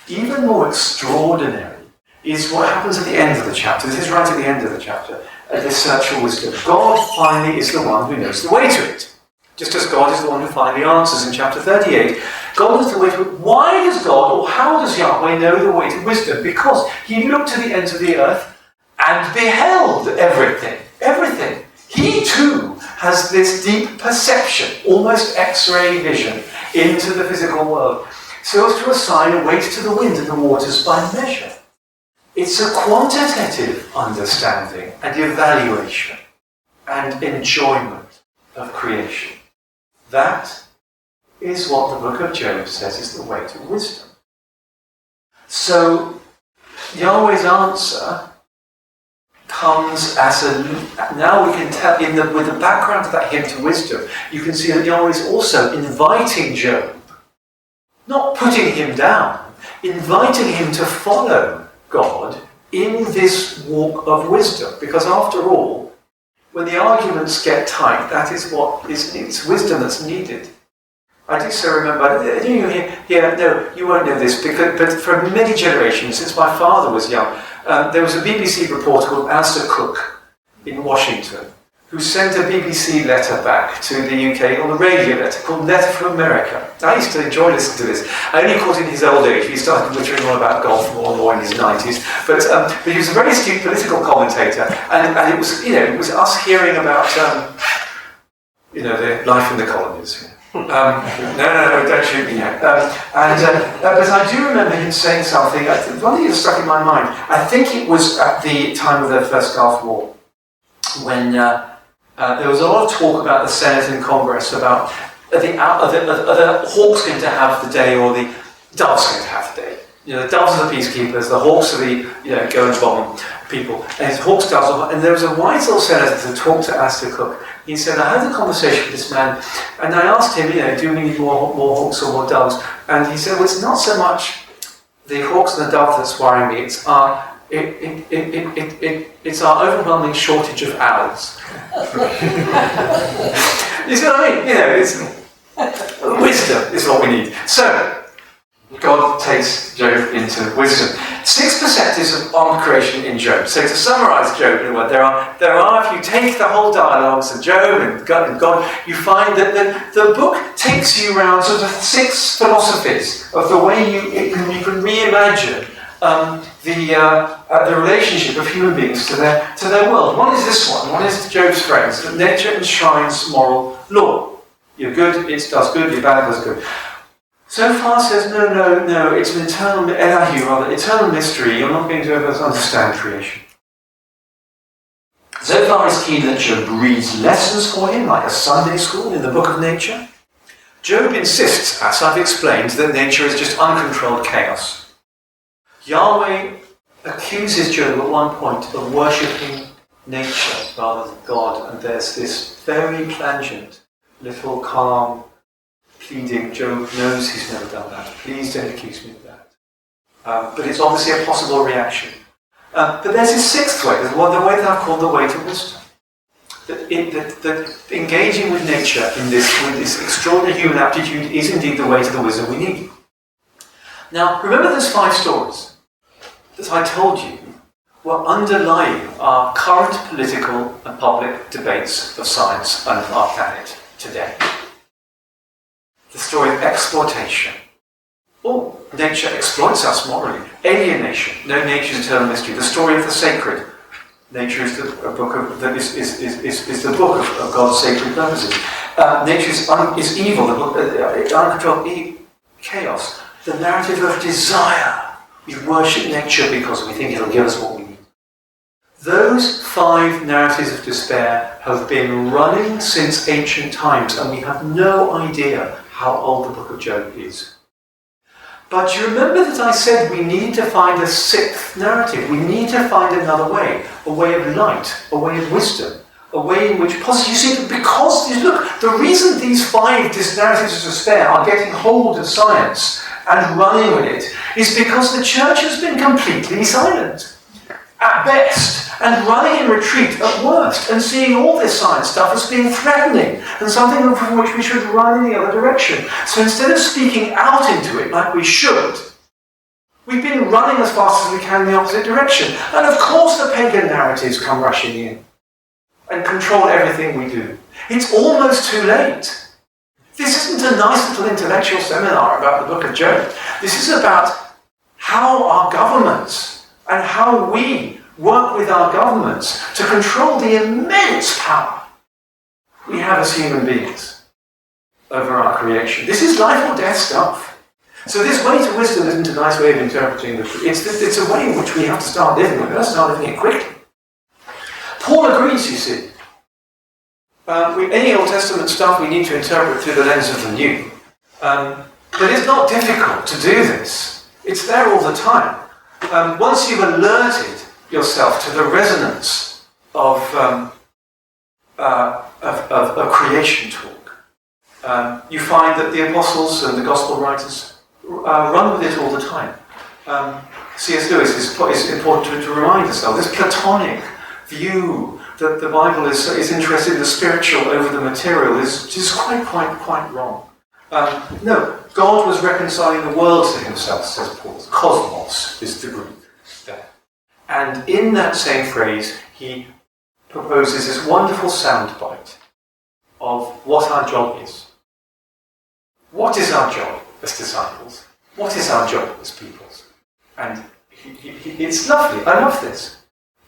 Even more extraordinary is what happens at the end of the chapter. This is right at the end of the chapter, this search for wisdom. God finally is the one who knows the way to it. Just as God is the one who finally answers in chapter 38, God is the way to it. Why does God, or how does Yahweh know the way to wisdom? Because he looked to the ends of the earth and beheld everything. Everything. He too has this deep perception, almost X-ray vision, into the physical world, so as to assign a weight to the wind and the waters by measure. It's a quantitative understanding and evaluation and enjoyment of creation. That is what the book of Job says is the way to wisdom. So Yahweh's answer comes as now we can tell, with the background of that hymn to wisdom, you can see that Yahweh is also inviting Job, not putting him down, inviting him to follow God in this walk of wisdom. Because after all, when the arguments get tight, that is what it's wisdom that's needed. I do so remember, you won't know this, but for many generations, since my father was young, there was a BBC reporter called Alistair Cook in Washington, who sent a BBC letter back to the UK on a radio letter called Letter from America. I used to enjoy listening to this. I only caught in his old age. He started lecturing on about golf more and more in his 90s. But he was a very astute political commentator, and it was, it was us hearing about, the life in the colonies. No, don't shoot me yet. But I do remember him saying something, one thing that stuck in my mind. I think it was at the time of the first Gulf War, when there was a lot of talk about the Senate and Congress about are the Hawks going to have the day or the Doves going to have the day. The Doves are the peacekeepers, the Hawks are the go and bomb people. And it's Hawks, Doves, and there was a wise old senator that talked to Alistair Cook. He said, I had a conversation with this man, and I asked him, do we need more Hawks or more Doves? And he said, well, it's not so much the Hawks and the Doves that's worrying me, it's our overwhelming shortage of owls. You see what I mean? It's wisdom is what we need. So, God takes Job into wisdom. 6 perspectives on creation in Job. So to summarise Job in a word, there are, if you take the whole dialogues of Job and God, you find that the book takes you around sort of 6 philosophies of the way you can reimagine the relationship of human beings to their world. One is this one. One is Job's phrase that nature enshrines moral law. You're good, it does good. You're bad, it does good. So far says, no, it's an eternal mystery. You're not going to ever understand creation. So far is keen that Job reads lessons for him, like a Sunday school in the book of nature. Job insists, as I've explained, that nature is just uncontrolled chaos. Yahweh accuses Job at one point of worshipping nature rather than God, and there's this very plangent, little calm, pleading. Job knows he's never done that. Please don't accuse me of that. But it's obviously a possible reaction. But there's this 6th way, the way that I've called the way to wisdom. That engaging with nature with this extraordinary human aptitude is indeed the way to the wisdom we need. Now, remember those 5 stories that I told you were underlying our current political and public debates of science and our planet today. The story of exploitation. Oh, nature exploits us morally. Alienation. No, nature's eternal mystery. The story of the sacred. Nature is the book of God's sacred purposes. Nature is evil. Uncontrolled chaos. The narrative of desire. We worship nature because we think it'll give us what we need. Those 5 narratives of despair have been running since ancient times, and we have no idea how old the book of Job is. But you remember that I said we need to find a 6th narrative. We need to find another way, a way of light, a way of wisdom, a way in which you see, because, look, the reason these 5 narratives of despair are getting hold of science and running with it is because the church has been completely silent, at best, and running in retreat at worst, and seeing all this science stuff as being threatening and something from which we should run in the other direction. So instead of speaking out into it like we should, we've been running as fast as we can in the opposite direction. And of course the pagan narratives come rushing in and control everything we do. It's almost too late. This isn't a nice little intellectual seminar about the book of Job. This is about how our governments and how we work with our governments to control the immense power we have as human beings over our creation. This is life or death stuff. So this way to wisdom isn't a nice way of interpreting it's a way in which we have to start living. We've got to start living it quickly. Paul agrees, you see. Any Old Testament stuff we need to interpret through the lens of the New. But it's not difficult to do this. It's there all the time. Once you've alerted yourself to the resonance of creation talk, you find that the apostles and the gospel writers run with it all the time. C.S. Lewis is important to remind us of this Platonic view that the Bible is interested in the spiritual over the material is quite wrong. No, God was reconciling the world to himself, says Paul. Cosmos is the Greek there. And in that same phrase, he proposes this wonderful soundbite of what our job is. What is our job as disciples? What is our job as peoples? And it's lovely. I love this.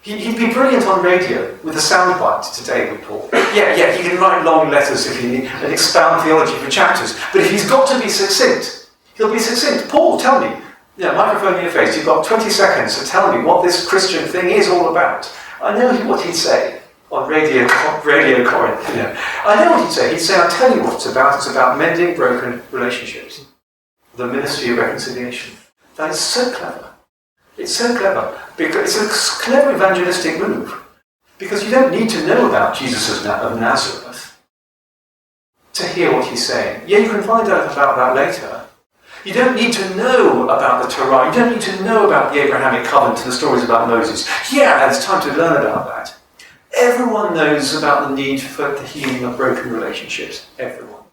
He'd be brilliant on radio with a soundbite today with Paul. Yeah, he can write long letters if you need and expound theology for chapters. But if he's got to be succinct, he'll be succinct. Paul, tell me. Microphone in your face. You've got 20 seconds to tell me what this Christian thing is all about. I know what he'd say on Radio Corinth. I know what he'd say. He'd say, I'll tell you what it's about. It's about mending broken relationships. The ministry of reconciliation. That is so clever. It's so clever, because it's a clever evangelistic move. Because you don't need to know about Jesus of Nazareth to hear what he's saying. Yeah, you can find out about that later. You don't need to know about the Torah. You don't need to know about the Abrahamic covenant and the stories about Moses. Yeah, it's time to learn about that. Everyone knows about the need for the healing of broken relationships. Everyone.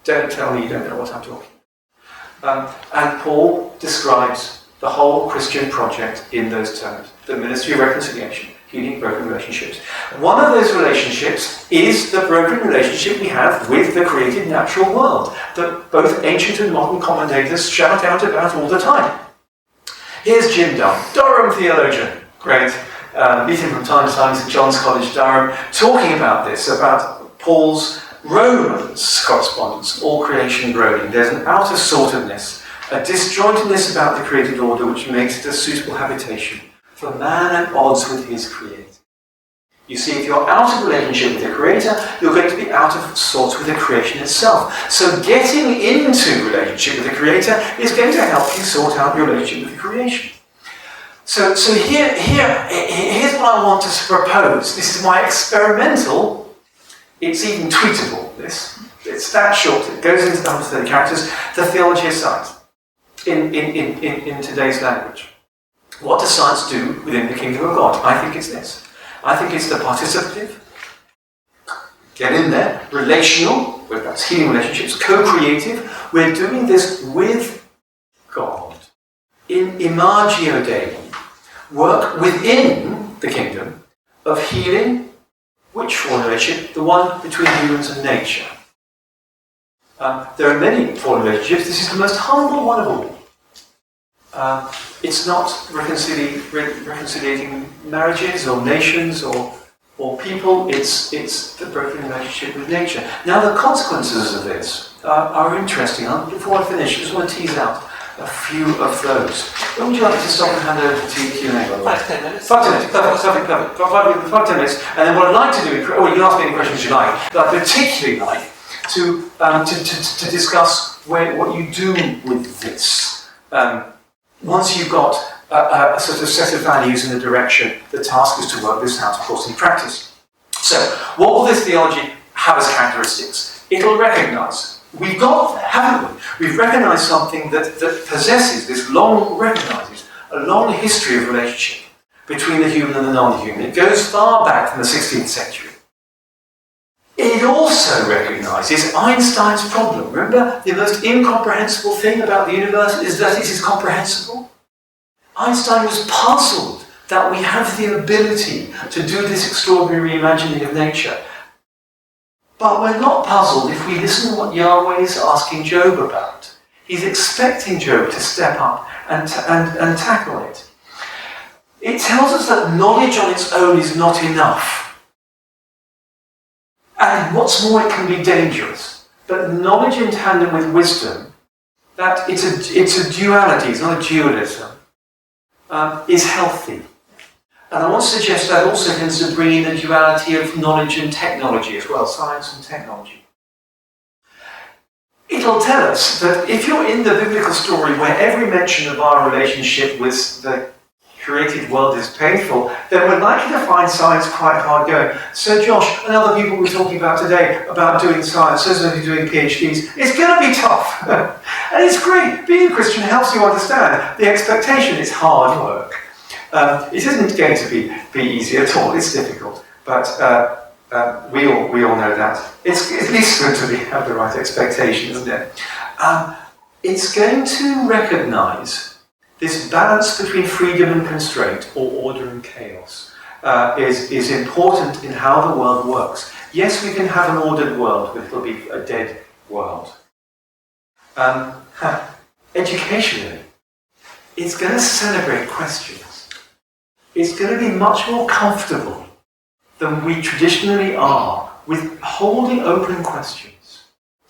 Don't tell me you don't know what I'm talking about. And Paul describes the whole Christian project in those terms. The ministry of reconciliation, healing broken relationships. One of those relationships is the broken relationship we have with the created natural world that both ancient and modern commentators shout out about all the time. Here's Jim Dunn, Durham theologian, great. Meet him from time to time at John's College, Durham, talking about this, about Paul's Romans correspondence, all creation groaning. There's an outer sortedness, a disjointedness about the created order which makes it a suitable habitation for man at odds with his creator. You see, if you're out of relationship with the creator, you're going to be out of sorts with the creation itself. So getting into relationship with the creator is going to help you sort out your relationship with the creation. So here's what I want to propose. This is my experimental, it's even tweetable, this. It's that short, it goes into the 130 characters, the theology of science. In today's language. What does science do within the kingdom of God? I think it's this. I think it's the participative, get in there, relational, whether that's healing relationships, co-creative. We're doing this with God. In Imagio Dei, work within the kingdom of healing. Which fallen relationship? The one between humans and nature. There are many fallen relationships. This is the most humble one of all. It's not reconciliating marriages or nations or people. It's the broken relationship with nature. Now the consequences of this are interesting. Before I finish, I just want to tease out a few of those. When would you like to stop and hand over to Q&A? 5 to 10 minutes. 5 to 10 minutes. Perfect. 5 to 10 minutes. And then what I'd like to do, you can ask me any questions you like, but I'd particularly like to discuss what you do with this. Once you've got a sort of set of values and a direction, the task is to work this out, of course, in practice. So, what will this theology have as characteristics? It'll recognise, we've got, haven't we? We've recognised something that possesses recognises a long history of relationship between the human and the non-human. It goes far back from the 16th century. It also recognises Einstein's problem. Remember, the most incomprehensible thing about the universe is that it is comprehensible. Einstein was puzzled that we have the ability to do this extraordinary reimagining of nature. But we're not puzzled if we listen to what Yahweh is asking Job about. He's expecting Job to step up and tackle it. It tells us that knowledge on its own is not enough. And what's more, it can be dangerous. But knowledge in tandem with wisdom, that it's a duality, it's not a dualism, is healthy. And I want to suggest that also tends to bring in the duality of knowledge and technology as well, science and technology. It'll tell us that if you're in the biblical story where every mention of our relationship with the created world is painful, then we're likely to find science quite hard going. So Josh and other people we're talking about today about doing science, those of you doing PhDs, it's going to be tough. And it's great. Being a Christian helps you understand the expectation. It's hard work. It isn't going to be easy at all. It's difficult. But we all know that. It's at least good to have the right expectation, isn't it? It's going to recognise this balance between freedom and constraint, or order and chaos, is important in how the world works. Yes, we can have an ordered world, but it'll be a dead world. Educationally, it's going to celebrate questions. It's going to be much more comfortable than we traditionally are with holding open questions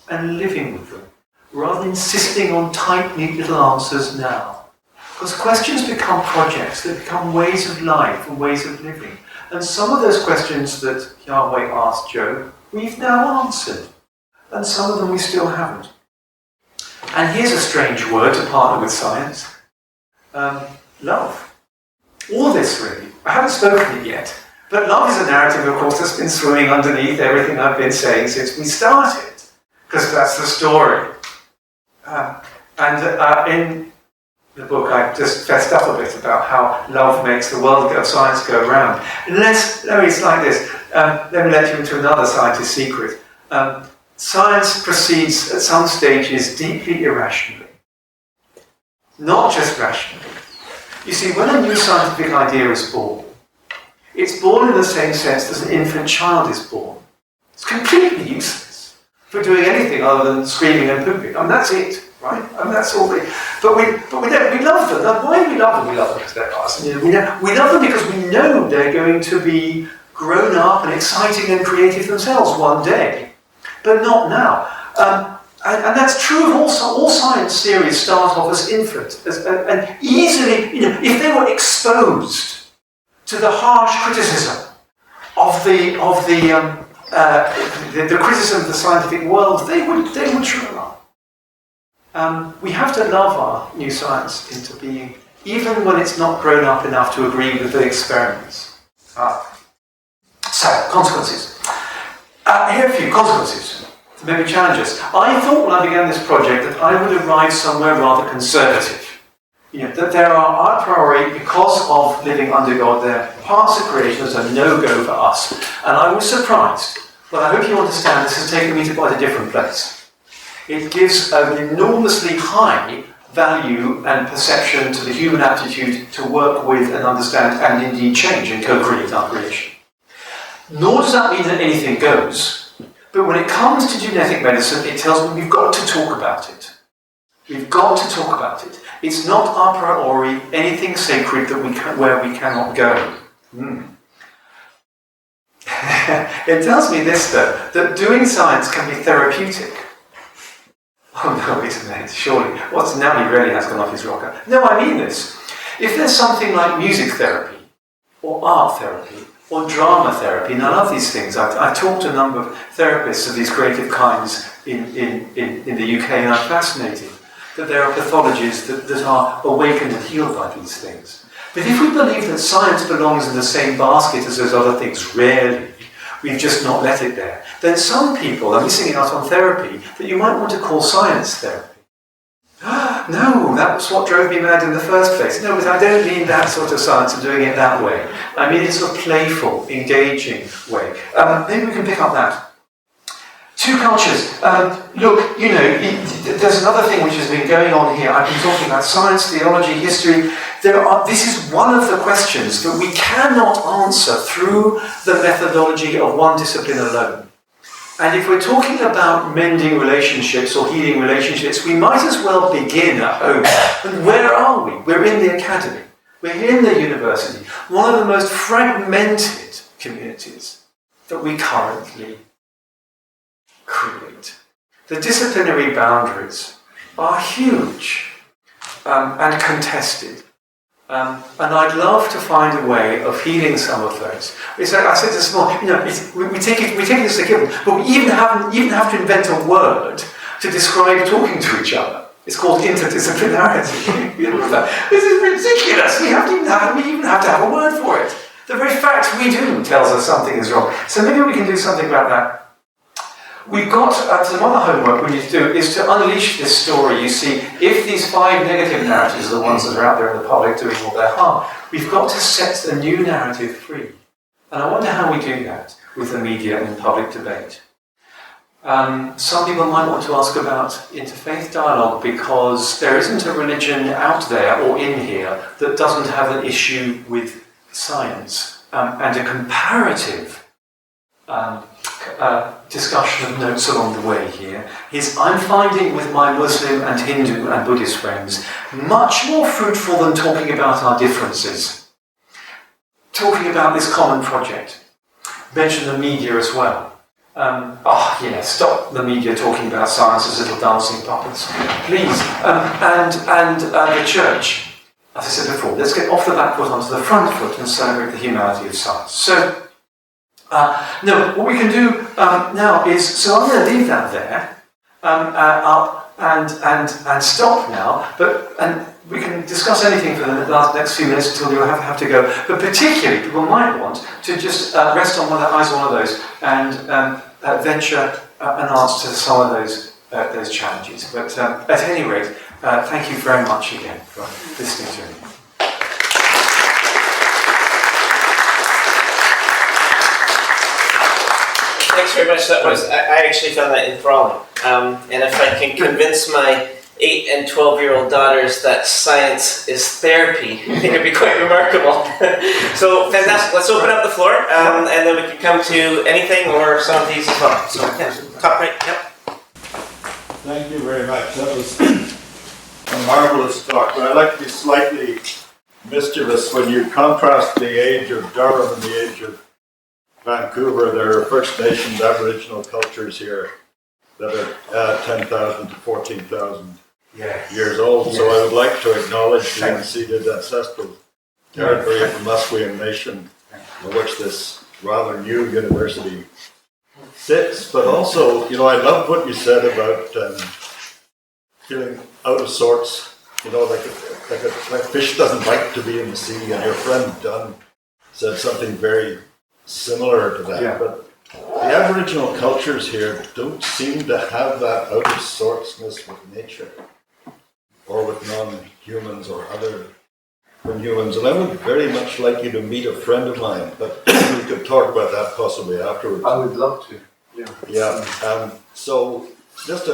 and living with them, rather than insisting on tight, neat little answers now. Because questions become projects, they become ways of life and ways of living. And some of those questions that Yahweh asked Job, we've now answered. And some of them we still haven't. And here's a strange word to partner with science. Love. All this really. I haven't spoken it yet. But love is a narrative, of course, that's been swimming underneath everything I've been saying since we started. Because that's the story. In the book, I just fessed up a bit about how love makes the world of science go round. It's like this. Let me let you into another scientist's secret. Science proceeds at some stages deeply irrationally. Not just rationally. You see, when a new scientific idea is born, it's born in the same sense as an infant child is born. It's completely useless for doing anything other than screaming and pooping. And that's it. Right? And that's all. But we love them. Why do we love them? We love them because they're us. We love them because we know they're going to be grown up and exciting and creative themselves one day, but not now. And that's true of all science theories. Start off as infant, and easily, if they were exposed to the harsh criticism of the criticism of the scientific world, they would shrivel up. We have to love our new science into being, even when it's not grown up enough to agree with the experiments. So, consequences. Here are a few consequences to maybe challenges. I thought when I began this project that I would arrive somewhere rather conservative. That there are, a priori, because of living under God, there are parts of creation that are no-go for us. And I was surprised. But I hope you understand this has taken me to quite a different place. It gives an enormously high value and perception to the human aptitude to work with and understand and indeed change and co-create our creation. Nor does that mean that anything goes, but when it comes to genetic medicine, it tells me we've got to talk about it. We've got to talk about it. It's not a priori anything sacred that where we cannot go. It tells me this, though, that doing science can be therapeutic. Oh no, wait a minute, surely. Now he really has gone off his rocker. No, I mean this. If there's something like music therapy, or art therapy, or drama therapy, and I love these things. I've talked to a number of therapists of these creative kinds in the UK, and I'm fascinated that there are pathologies that are awakened and healed by these things. But if we believe that science belongs in the same basket as those other things, rarely, we've just not let it there, then some people are missing out on therapy that you might want to call science therapy. No, that was what drove me mad in the first place. No, but I don't mean that sort of science and doing it that way. I mean it's a playful, engaging way. Maybe we can pick up that. Two cultures. Look, there's another thing which has been going on here. I've been talking about science, theology, history. This is one of the questions that we cannot answer through the methodology of one discipline alone. And if we're talking about mending relationships or healing relationships, we might as well begin at home. And where are we? We're in the academy. We're in the university. One of the most fragmented communities that we currently create. The disciplinary boundaries are huge and contested. And I'd love to find a way of healing some of those. I said this morning, we take it as a given, but we even have to invent a word to describe talking to each other. It's called interdisciplinarity. This is ridiculous. We even have to have a word for it. The very fact we do tells us something is wrong. So maybe we can do something about that. We've got some other homework we need to do is to unleash this story. You see, if these 5 negative narratives are the ones that are out there in the public doing all their harm, we've got to set the new narrative free. And I wonder how we do that with the media and public debate. Some people might want to ask about interfaith dialogue because there isn't a religion out there or in here that doesn't have an issue with science and a comparative discussion of notes along the way here is I'm finding with my Muslim and Hindu and Buddhist friends much more fruitful than talking about our differences. Talking about this common project. Mention the media as well. Stop the media talking about science as little dancing puppets, please. And the church, as I said before, let's get off the back foot onto the front foot and celebrate the humanity of science. So, what we can do now is, so I'm going to leave that there and stop now, and we can discuss anything for the next few minutes until you have to go. But particularly, people might want to just rest on eyes on one of those and venture an answer to some of those challenges. But at any rate, thank you very much again for listening to me. Thanks very much. I actually found that enthralling. And if I can convince my 8 and 12-year-old daughters that science is therapy, I think it'd be quite remarkable. So fantastic. Let's open up the floor, and then we can come to anything or some of these as well. So top right. Yep. Thank you very much. That was a marvelous talk. But I'd like to be slightly mischievous when you contrast the age of Durham and the age of Vancouver. There are First Nations Aboriginal cultures here that are 10,000 to 14,000 years old. Yes. So I would like to acknowledge the unceded ancestral territory of the Musqueam Nation, in which this rather new university sits. But also, I love what you said about feeling out of sorts. Like a fish doesn't like to be in the sea, and your friend Dunn said something very similar to that. Yeah. But the Aboriginal cultures here don't seem to have that out of sortsness with nature or with non-humans or other than humans. And I would very much like you to meet a friend of mine, but we could talk about that possibly afterwards. I would love to. Yeah. So just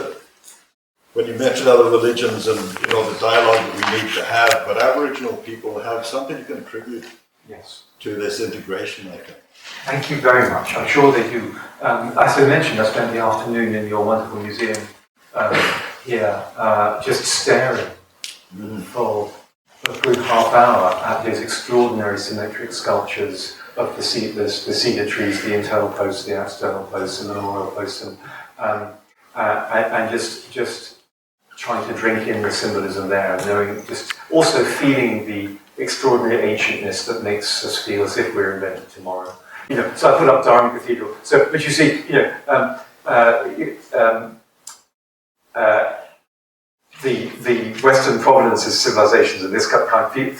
when you mention other religions and the dialogue that we need to have, but Aboriginal people have something to contribute to this integration, I think. Thank you very much. I'm sure they do. As I mentioned, I spent the afternoon in your wonderful museum here, just staring for a good half hour at these extraordinary symmetric sculptures of the cedar trees, the internal posts, the external posts, and the memorial posts, and just trying to drink in the symbolism there, and knowing, just also feeling the extraordinary ancientness that makes us feel as if we're invented tomorrow. So I put up Durham Cathedral. So, but you see, the Western provenances, civilizations of this kind of feel,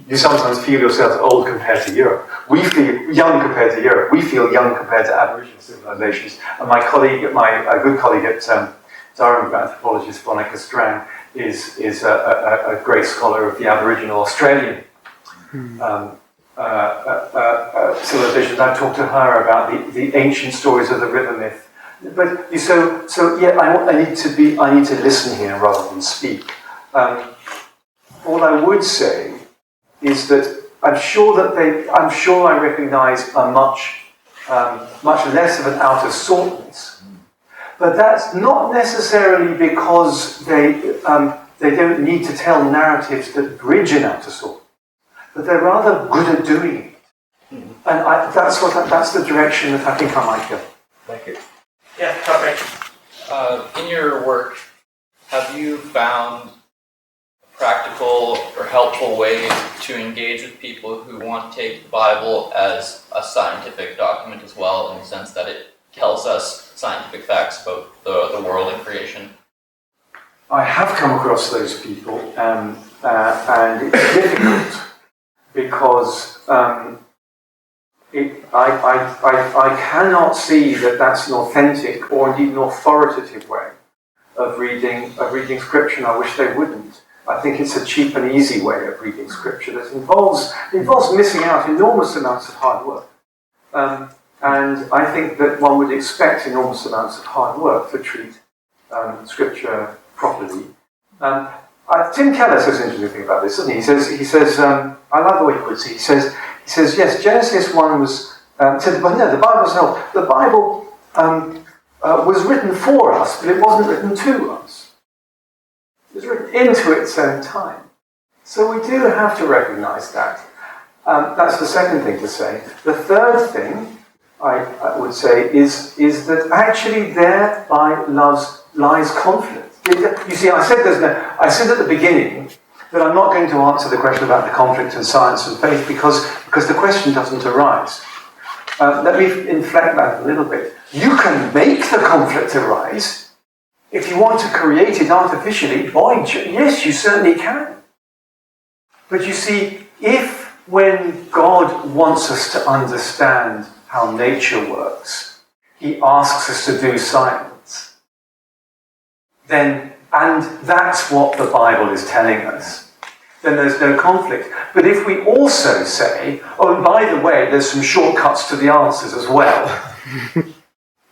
you sometimes feel yourselves old compared to Europe. We feel young compared to Europe. We feel young compared to Aboriginal civilizations. And my good colleague at Durham, anthropologist Veronica Strang, is a great scholar of the Aboriginal Australian civilizations. I've talked to her about the ancient stories of the river myth. But I need to listen here rather than speak. What I would say is that I'm sure I recognise a much less of an out of sortness. But that's not necessarily because they don't need to tell narratives that bridge an out of sort. But they're rather good at doing it. And that's the direction that I think I might go. Thank you. Yeah, perfect. In your work, have you found a practical or helpful way to engage with people who want to take the Bible as a scientific document as well, in the sense that it tells us scientific facts about the world and creation? I have come across those people, and it's difficult because I cannot see that that's an authentic or indeed an authoritative way of reading Scripture, and I wish they wouldn't. I think it's a cheap and easy way of reading Scripture that involves missing out enormous amounts of hard work. And I think that one would expect enormous amounts of hard work to treat Scripture properly. Tim Keller says an interesting thing about this, doesn't he? He says, I love the way he puts it. He says, yes, Genesis 1 was, the Bible was written for us, but it wasn't written to us. It was written into its own time. So we do have to recognize that. That's the second thing to say. The third thing I would say is that actually thereby lies conflict. You see, I said at the beginning that I'm not going to answer the question about the conflict in science and faith because the question doesn't arise. Let me inflect that a little bit. You can make the conflict arise. If you want to create it artificially, boy, yes, you certainly can. But you see, when God wants us to understand how nature works, he asks us to do science, and that's what the Bible is telling us, then there's no conflict. But if we also say, oh, and by the way, there's some shortcuts to the answers as well,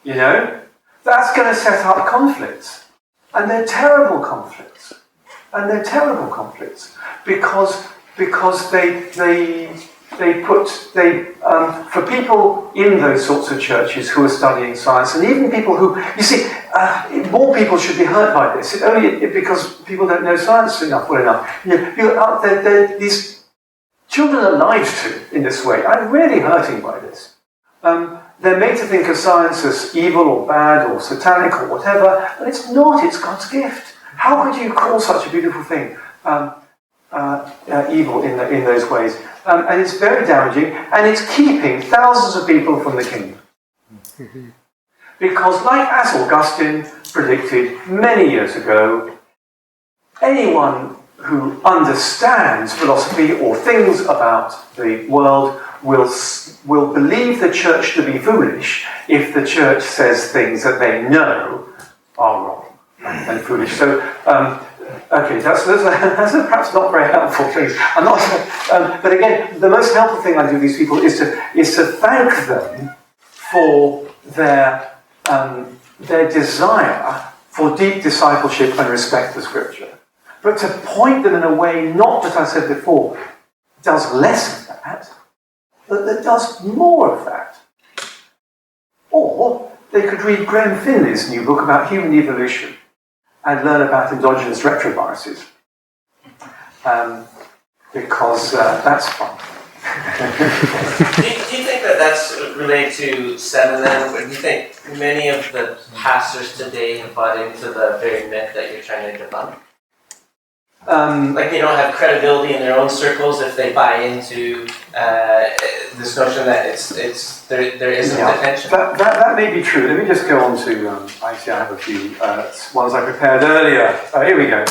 that's going to set up conflicts. And they're terrible conflicts. Because for people in those sorts of churches who are studying science, and even people who, more people should be hurt by this. Because people don't know science well enough. These children are lied to in this way. I'm really hurting by this. They're made to think of science as evil or bad or satanic or whatever, and it's not. It's God's gift. How could you call such a beautiful thing evil in those ways? And it's very damaging, and it's keeping thousands of people from the kingdom. Because, like as Augustine predicted many years ago, anyone who understands philosophy or things about the world will believe the church to be foolish if the church says things that they know are wrong and foolish. So, okay, that's perhaps not very helpful things. But again, the most helpful thing I do with these people is to thank them for their desire for deep discipleship and respect for Scripture, but to point them in a way, not that I said before, does less of that, but that does more of that. Or they could read Graham Finley's new book about human evolution and learn about endogenous retroviruses, because that's fun. Do you think that's related to 7 then? Or do you think many of the pastors today have bought into the very myth that you're trying to debunk? Like they don't have credibility in their own circles if they buy into this notion that there isn't attention. That may be true. Let me just go on to. I have a few ones I prepared earlier. Here we go.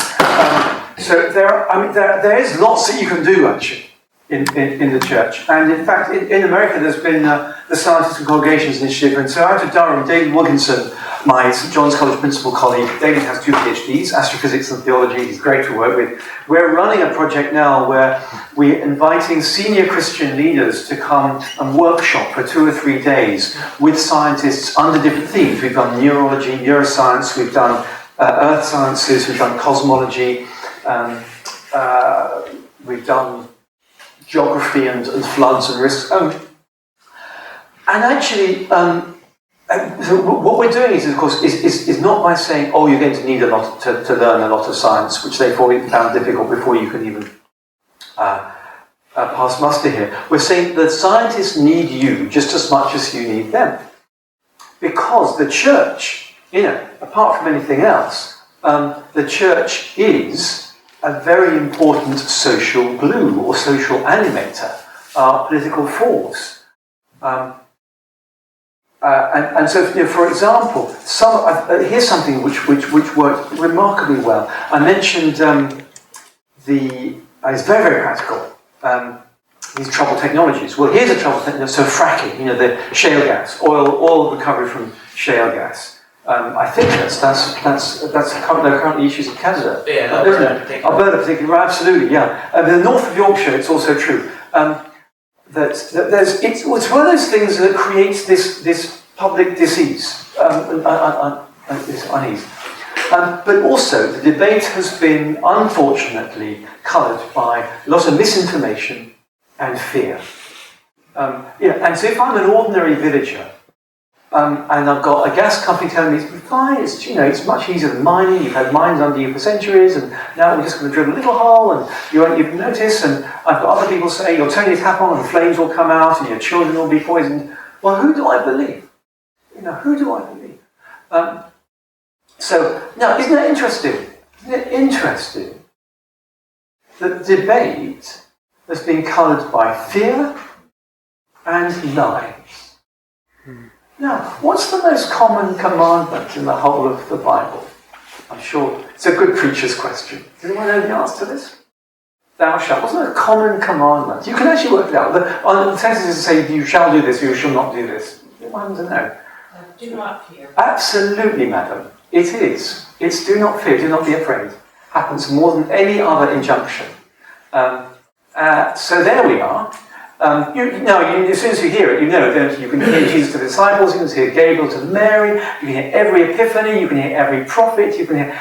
So there is lots that you can do actually in the church, and in fact in America there's been the Scientists and Congregations Initiative, and so out of Durham, David Wilkinson, my St. John's College principal colleague. David has 2 PhDs, astrophysics and theology. He's great to work with. We're running a project now where we're inviting senior Christian leaders to come and workshop for 2 or 3 days with scientists under different themes. We've done neurology, neuroscience, we've done earth sciences, we've done cosmology, we've done geography and floods and risks. And actually, so what we're doing is, of course, is not by saying, oh, you're going to need a lot to learn a lot of science, which they found difficult before you can even pass muster here. We're saying that scientists need you just as much as you need them. Because the church, apart from anything else, the church is a very important social glue or social animator, political force. And so, for example, here's something which worked remarkably well. I mentioned it's very, very practical, these troubled technologies. Well, here's a troubled technology, so fracking, the shale gas, oil recovery from shale gas. I think that's currently issues in Canada. Yeah, isn't it? Alberta particularly, right, absolutely, yeah. The north of Yorkshire, it's also true. It's one of those things that creates this public disease, this unease. But also, the debate has been, unfortunately, coloured by lots of misinformation and fear. And so if I'm an ordinary villager, and I've got a gas company telling me it's fine, it's much easier than mining, you've had mines under you for centuries, and now we're just going to drill a little hole, and you won't even notice, and I've got other people saying you'll turn your tap on and the flames will come out, and your children will be poisoned. Well, who do I believe? Who do I believe? So, now, isn't that interesting? Isn't it interesting that debate has been coloured by fear and lies? Now, what's the most common commandment in the whole of the Bible? I'm sure it's a good preacher's question. Does anyone know the answer to this? Thou shalt. What's the most common commandment? You can actually work it out. The text is to say, you shall do this, you shall not do this. You want to know? Do not fear. Absolutely, madam. It is. It's do not fear, do not be afraid. Happens more than any other injunction. So there we are. As soon as you hear it, don't you? You can hear Jesus to the disciples, you can hear Gabriel to Mary, you can hear every epiphany, you can hear every prophet, you can hear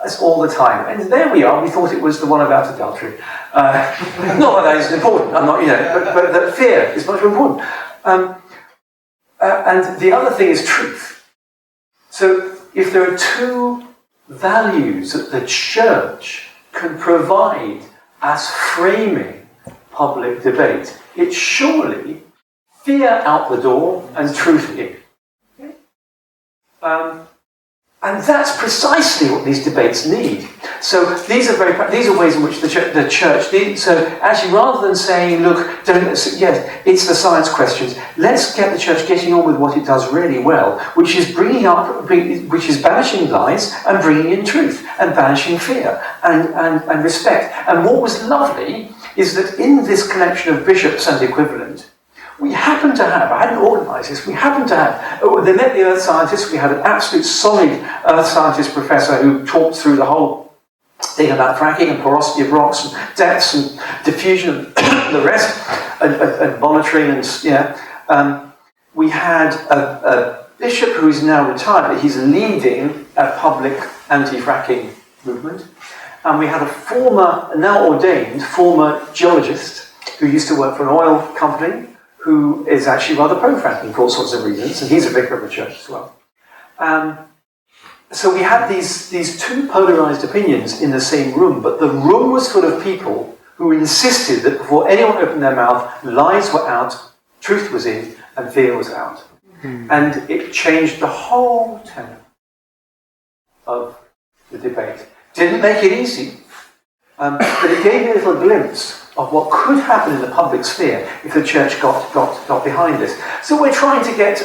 it's all the time. And there we are. We thought it was the one about adultery. Not that is important. I'm not, but that fear is much more important. And the other thing is truth. So if there are two values that the church can provide as framing public debate, it's surely fear out the door and truth in. And that's precisely what these debates need. So these are ways in which the church needs. So actually, rather than saying, look, it's the science questions, let's get the church getting on with what it does really well, which is which is banishing lies and bringing in truth and banishing fear and respect. And what was lovely is that in this collection of bishops and equivalent, we happen to have, I hadn't organised this, we happen to have, they met the earth scientists, we had an absolute solid earth scientist professor who talked through the whole thing about fracking and porosity of rocks and depths and diffusion and the rest, and monitoring and, we had a bishop who is now retired, but he's leading a public anti-fracking movement. And we had a now ordained former geologist who used to work for an oil company, who is actually rather pro-fracking for all sorts of reasons, and he's a vicar of the church as well. So we had these two polarised opinions in the same room, but the room was full of people who insisted that before anyone opened their mouth, lies were out, truth was in, and fear was out. And it changed the whole tenor of the debate. Didn't make it easy, but it gave me a little glimpse of what could happen in the public sphere if the church got behind this. So we're trying to get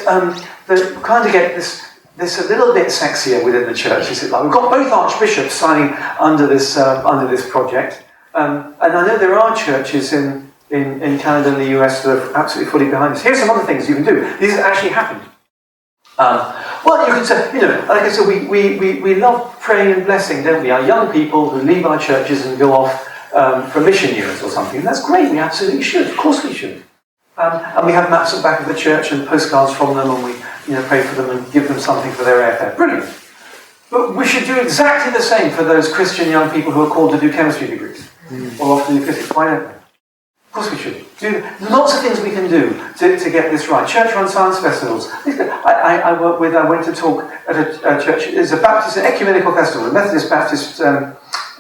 this a little bit sexier within the church. Is it like we've got both archbishops signing under this project, and I know there are churches in Canada and the US that are absolutely fully behind this. Here's some other things you can do. These have actually happened. Well, you can say, like I said, we love praying and blessing, don't we? Our young people who leave our churches and go off for mission years or something. That's great, we absolutely should. Of course we should. And we have maps at the back of the church and postcards from them, and we pray for them and give them something for their airfare. Brilliant. But we should do exactly the same for those Christian young people who are called to do chemistry degrees. Or often do physics. Why don't we? Of course we should. Do lots of things we can do to get this right. Church-run science festivals. I went to talk at a church. It's an ecumenical festival. The Methodist, Baptist,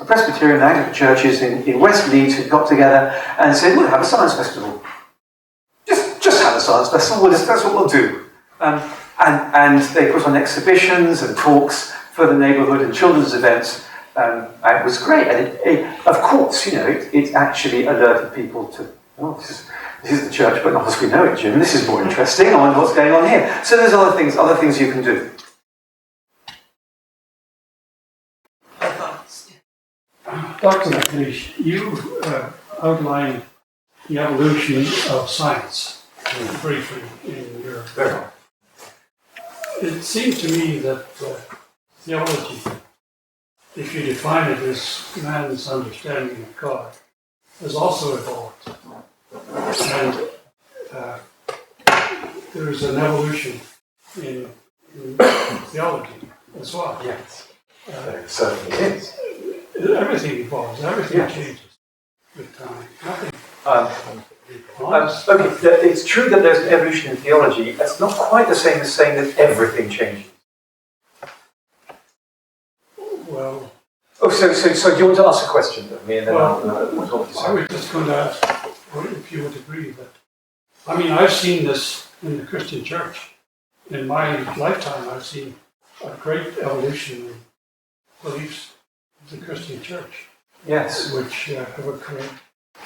Presbyterian, Anglican churches in West Leeds had got together and said, we'll have a science festival. Just have a science festival. That's what we'll do. And they put on exhibitions and talks for the neighbourhood and children's events. It was great, and of course, it actually alerted people to oh, this is the church, but not as we know it, Jim. This is more interesting. I wonder what's going on here. So there's other things you can do. Dr. McLeish, you outlined the evolution of science briefly in your book. It seems to me that theology, if you define it as man's understanding of God, has also evolved. And there is an evolution in theology as well. Yes, there certainly is. Everything evolves, everything changes with time. Nothing. Okay, it's true that there's an evolution in theology. That's not quite the same as saying that everything changes. Well. Oh, so do you want to ask a question of me, and then I'll talk to you? I was just going to ask if you would agree that. I mean, I've seen this in the Christian church. In my lifetime, I've seen a great evolution in beliefs of the Christian church. Yes. Which have occurred.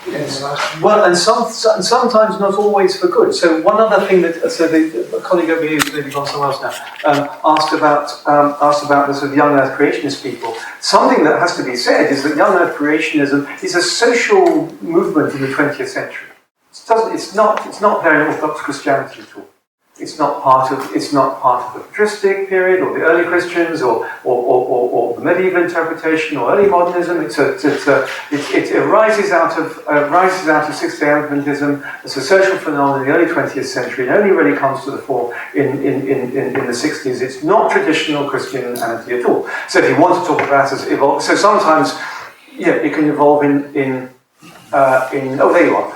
Yes. Well, and sometimes not always for good. So one other thing that the colleague over here, who's maybe gone somewhere else now, asked about the sort of young Earth creationist people. Something that has to be said is that young Earth creationism is a social movement in the 20th century. It's not very Orthodox Christianity at all. It's not part of the patristic period or the early Christians or the medieval interpretation or early modernism. It arises out of Sixth-day Adventism. It's a social phenomenon in the early 20th century. It only really comes to the fore in the 60s. It's not traditional Christianity at all. So if you want to talk about it as evolve, so sometimes it can evolve in oh, there you are.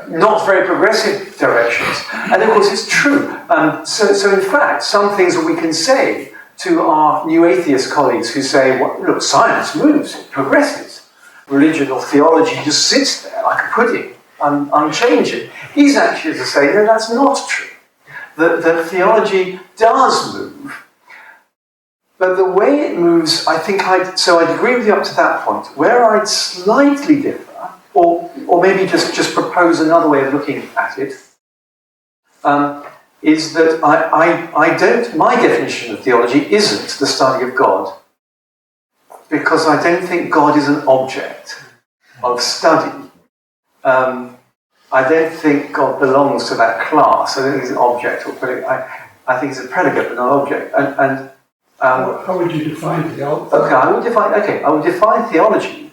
Not very progressive directions. And of course it's true. So in fact, some things that we can say to our new atheist colleagues who say, well, look, science moves, it progresses. Religion or theology just sits there like a pudding, unchanging. He's actually to say, no, that's not true. That theology does move. But the way it moves, I'd agree with you up to that point. Where I'd slightly differ, or maybe just propose another way of looking at it, is that my definition of theology isn't the study of God, because I don't think God is an object of study. I don't think God belongs to that class. I don't think he's an object or predicate. I think he's a predicate but not an object. How would you define theology? I would define theology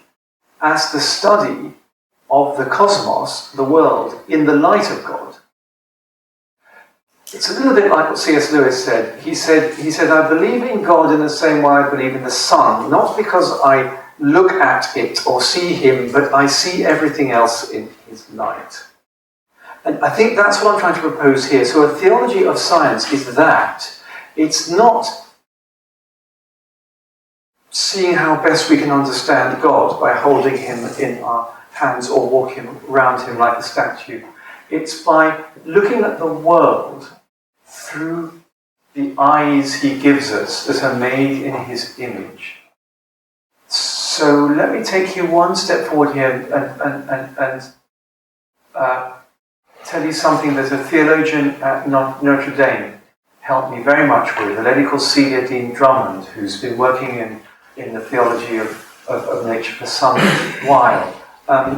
as the study of the cosmos, the world, in the light of God. It's a little bit like what C.S. Lewis said. He said, I believe in God in the same way I believe in the sun, not because I look at it or see him, but I see everything else in his light. And I think that's what I'm trying to propose here. So a theology of science is that. It's not seeing how best we can understand God by holding him in our hands or walking around him like a statue. It's by looking at the world through the eyes he gives us that are made in his image. So let me take you one step forward here and tell you something that a theologian at Notre Dame helped me very much with, a lady called Celia Dean Drummond, who's been working in the theology of nature for some while.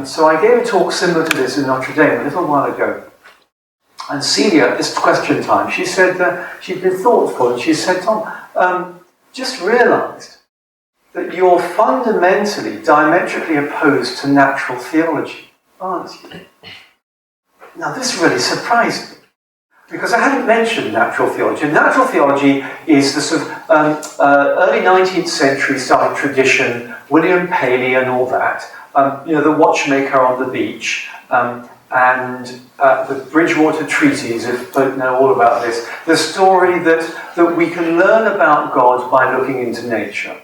So I gave a talk similar to this in Notre Dame a little while ago. And Celia, at this question time, she said she'd been thoughtful, and she said, Tom, just realised that you're fundamentally, diametrically opposed to natural theology, aren't you? Now this really surprised me, because I hadn't mentioned natural theology. And natural theology is the sort of early 19th century style tradition, William Paley and all that. The watchmaker on the beach, and the Bridgewater Treatise, if you don't know all about this, the story that we can learn about God by looking into nature.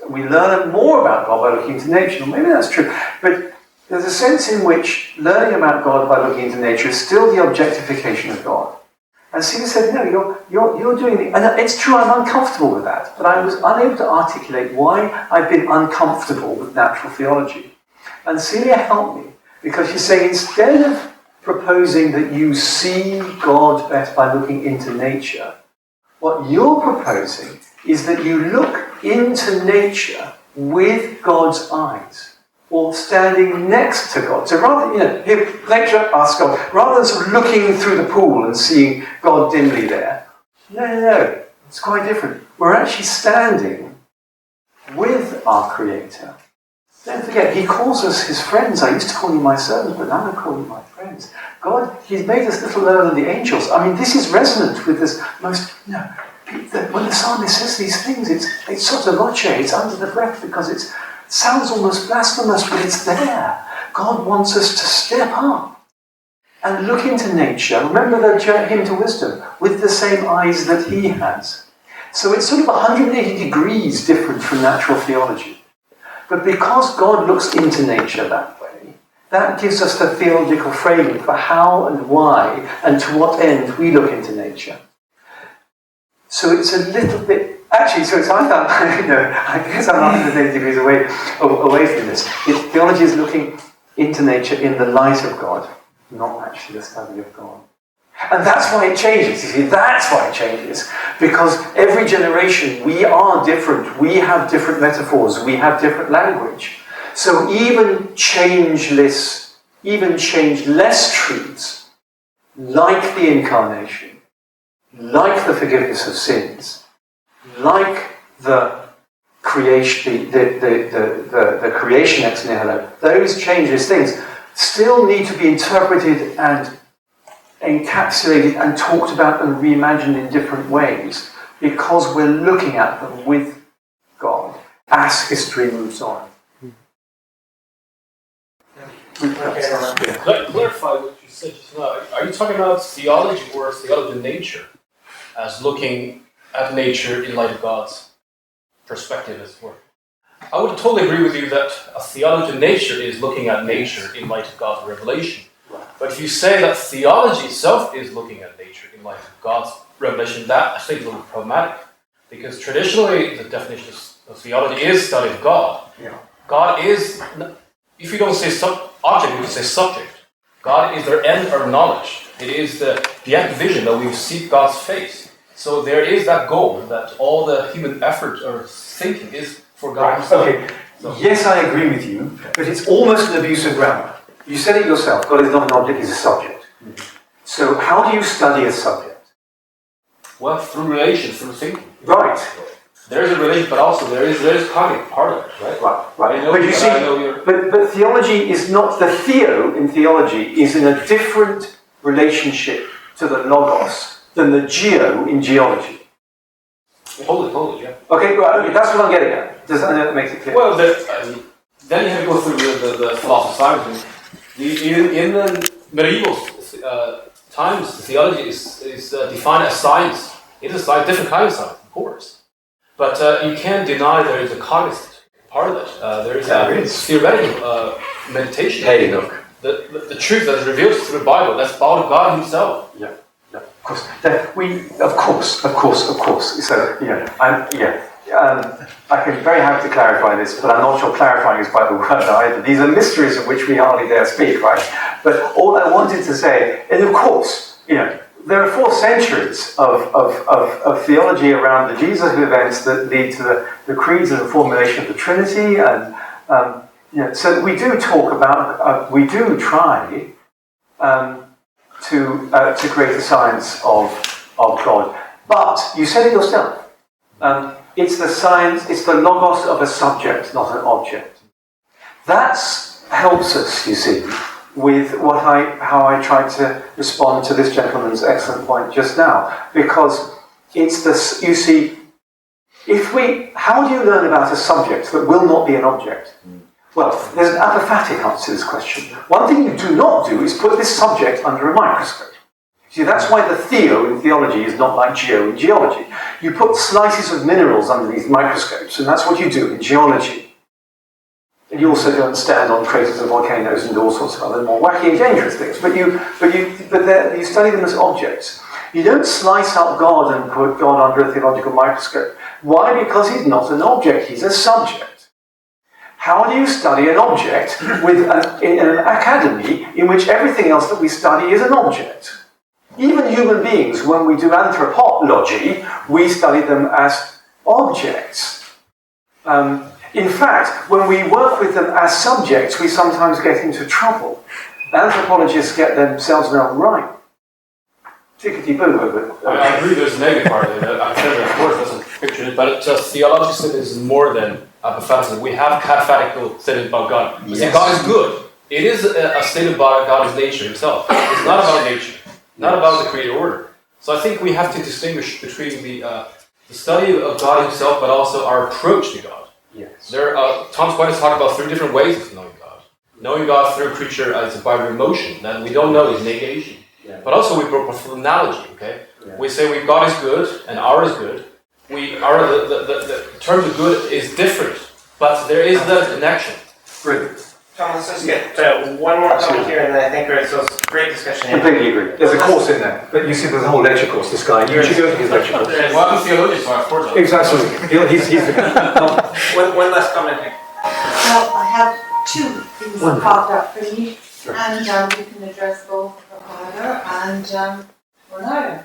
We learn more about God by looking into nature. Maybe that's true, but there's a sense in which learning about God by looking into nature is still the objectification of God. And Celia said, no, you're doing it. And it's true, I'm uncomfortable with that. But I was unable to articulate why I've been uncomfortable with natural theology. And Celia helped me, because she's saying, instead of proposing that you see God best by looking into nature, what you're proposing is that you look into nature with God's eyes, or standing next to God. So rather, here, nature asks God, rather than sort of looking through the pool and seeing God dimly there, no, it's quite different. We're actually standing with our Creator. Don't forget, He calls us His friends. I used to call you my servants, but now I call you my friends. God, He's made us little lower than the angels. I mean, this is resonant with this most, when the psalmist says these things, it's sotto voce, it's under the breath, because it sounds almost blasphemous, but it's there. God wants us to step up and look into nature. Remember the hymn to wisdom, with the same eyes that He has. So it's sort of 180 degrees different from natural theology. But because God looks into nature that way, that gives us the theological framing for how and why and to what end we look into nature. So it's a little bit, actually, I guess I'm 180 degrees away from this. Theology is looking into nature in the light of God, not actually the study of God. And that's why it changes. You see, that's why it changes. Because every generation, we are different. We have different metaphors. We have different language. So even changeless truths, like the incarnation, like the forgiveness of sins, like the creation, the creation ex nihilo, those changeless things still need to be interpreted and encapsulated and talked about and reimagined in different ways, because we're looking at them with God as history moves on. Clarify what you said just now. Are you talking about theology or theology of nature, as looking at nature in light of God's perspective, as it were? I would totally agree with you that a theology of nature is looking at nature in light of God's revelation. But if you say that theology itself is looking at nature in light of God's revelation, that I think is a little problematic. Because traditionally, the definition of theology is study of God. Yeah. God is, if you don't say object, you can say subject. God is their end or knowledge. It is the act of vision that we seek God's face. So there is that goal that all the human effort or thinking is for God himself. Okay. So. Yes, I agree with you, but it's almost an abuse of grammar. You said it yourself, God is not an object, he's a subject. So how do you study a subject? Well, through relation, through thinking. Right. There is a relation, but also there is cognitive part of it, right? Right. But you see, but theology is not, the theo in theology is in a different relationship to the logos than the geo in geology. Totally, yeah. Okay, that's what I'm getting at. Does that make it clear? Well, then you have to go through the philosophy of science. In the medieval times, theology is defined as science. It is a different kind of science, of course. But you can't deny there is a cognitive part of it. There is a theoretical meditation. Hey, look. The truth that is revealed through the Bible, that's about God himself. Yeah, of course. Of course. So, I can very happy to clarify this, but I'm not sure clarifying is quite the word either. These are mysteries of which we hardly dare speak, right? But all I wanted to say, and of course, there are 4 centuries of theology around the Jesus events that lead to the creeds and the formulation of the Trinity, and so we do talk about, we do try to create a science of God. But you said it yourself. It's the science, it's the logos of a subject, not an object. That helps us, you see, with how I tried to respond to this gentleman's excellent point just now. Because it's this, you see, how do you learn about a subject that will not be an object? Well, there's an apophatic answer to this question. One thing you do not do is put this subject under a microscope. See, that's why the theo in theology is not like geo in geology. You put slices of minerals under these microscopes, and that's what you do in geology. And you also don't stand on craters of volcanoes and all sorts of other more wacky and dangerous things. But you study them as objects. You don't slice up God and put God under a theological microscope. Why? Because he's not an object, he's a subject. How do you study an object in an academy in which everything else that we study is an object? Even human beings, when we do anthropology, we study them as objects. In fact, when we work with them as subjects, we sometimes get into trouble. Anthropologists get themselves now right. Tickety-boo over it. I agree there's a negative part of it. I said, of course, doesn't picture it, but theology is more than apathetic. We have cathetical statement about God. We say God is good. It is a statement about God's nature himself. It's not about nature, not about the created order. So I think we have to distinguish between the study of God himself, but also our approach to God. Yes. Tom's point is talking about 3 different ways of knowing God. Knowing God through a creature as by emotion, that we don't know is negation. Yeah. But also we brought an analogy, okay? Yeah. We say God is good and our is good. The term of good is different, but there is that connection. Brilliant. Tom, let's just get one more comment here, and then I think so it's a great discussion here. Completely agree. There's a course in there, but you see there's a whole lecture course, this guy. You should go to his lecture course. Well, I'm a theologian, so of course I Exactly. He's the guy. One last comment here. Well, I have 2 things that popped up for me, and you can address both either and or neither.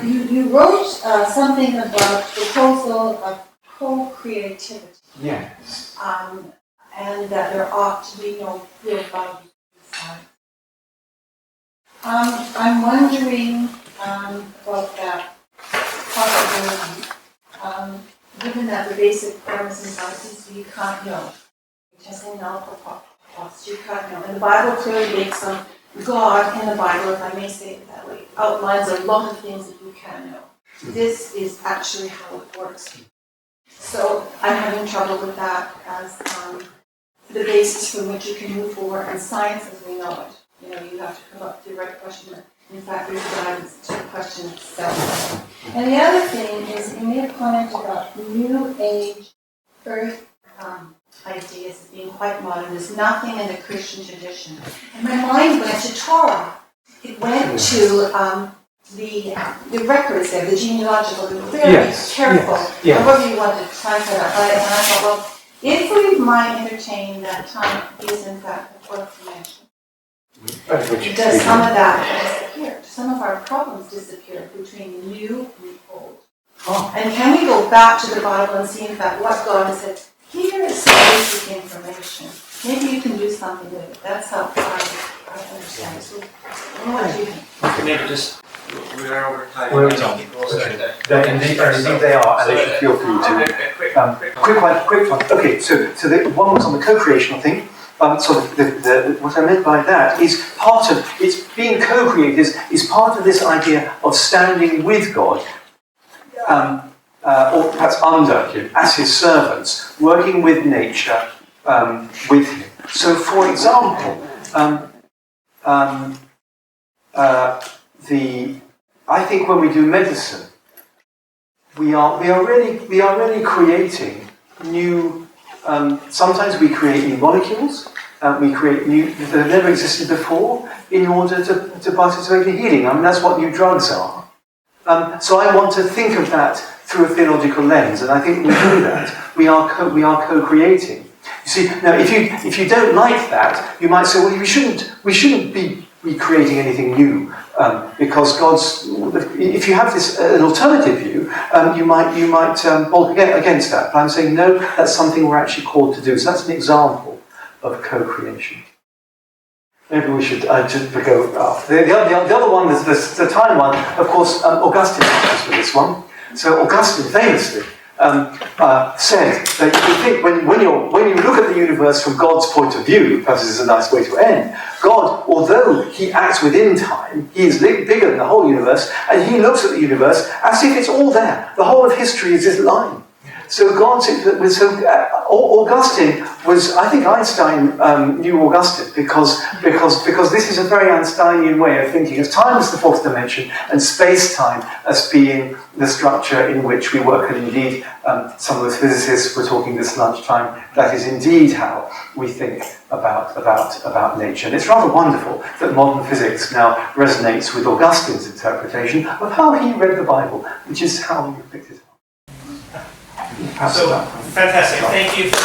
You wrote something about proposal of co-creativity. Yes. And that there ought to be no real boundaries beside. I'm wondering about that possibility, given that the basic premise in life is you can't know. You're testing null hypothesis, you can't know. And the Bible clearly makes some God in the Bible, if I may say it that way, outlines a lot of things that you can know. This is actually how it works. So I'm having trouble with that as the basis from which you can move forward, and science as we know it. You have to come up with the right question. In fact, there's guidance to the question itself. And the other thing is, you made a comment about New Age Earth ideas as being quite modern. There's nothing in the Christian tradition. And my mind went to Torah. It went to the records there, the genealogical, the very careful, however you want to try that out. And I thought, well, if we might entertain that time is in fact the 4th dimension, does some of that disappear? Do some of our problems disappear between new and old? And can we go back to the Bible and see in fact what God has said? Here is some basic information. Maybe you can do something with it. That's how I understand it. So, what do you think? Maybe just, we are over time. Indeed they are, and they should feel free to. Quick one. Okay, so the one was on the co-creational thing. So what I meant by that is part of it's being co-creators is part of this idea of standing with God, or perhaps under Him as His servants, working with nature, with Him. So, for example, I think when we do medicine, we are really creating new. Sometimes we create new molecules. We create new that have never existed before in order to participate in healing. I mean, that's what new drugs are. So I want to think of that through a theological lens, and I think we do that. We are co-creating. You see, now if you don't like that, you might say, well, we shouldn't be creating anything new, because God's. If you have this an alternative view, you might bulk against that. But I'm saying no, that's something we're actually called to do. So that's an example of co-creation. Maybe we should just go off. The other one is the time one. Of course, Augustine answers for this one. So Augustine famously said that you think when you look at the universe from God's point of view, perhaps this is a nice way to end. God, although He acts within time, He is bigger than the whole universe, and He looks at the universe as if it's all there. The whole of history is this line. Augustine was, I think Einstein knew Augustine because this is a very Einsteinian way of thinking of time as the fourth dimension and space-time as being the structure in which we work. And indeed, some of the physicists were talking this lunchtime, that is indeed how we think about nature. And it's rather wonderful that modern physics now resonates with Augustine's interpretation of how he read the Bible, which is how he picked it up. So, fantastic. Thank you for...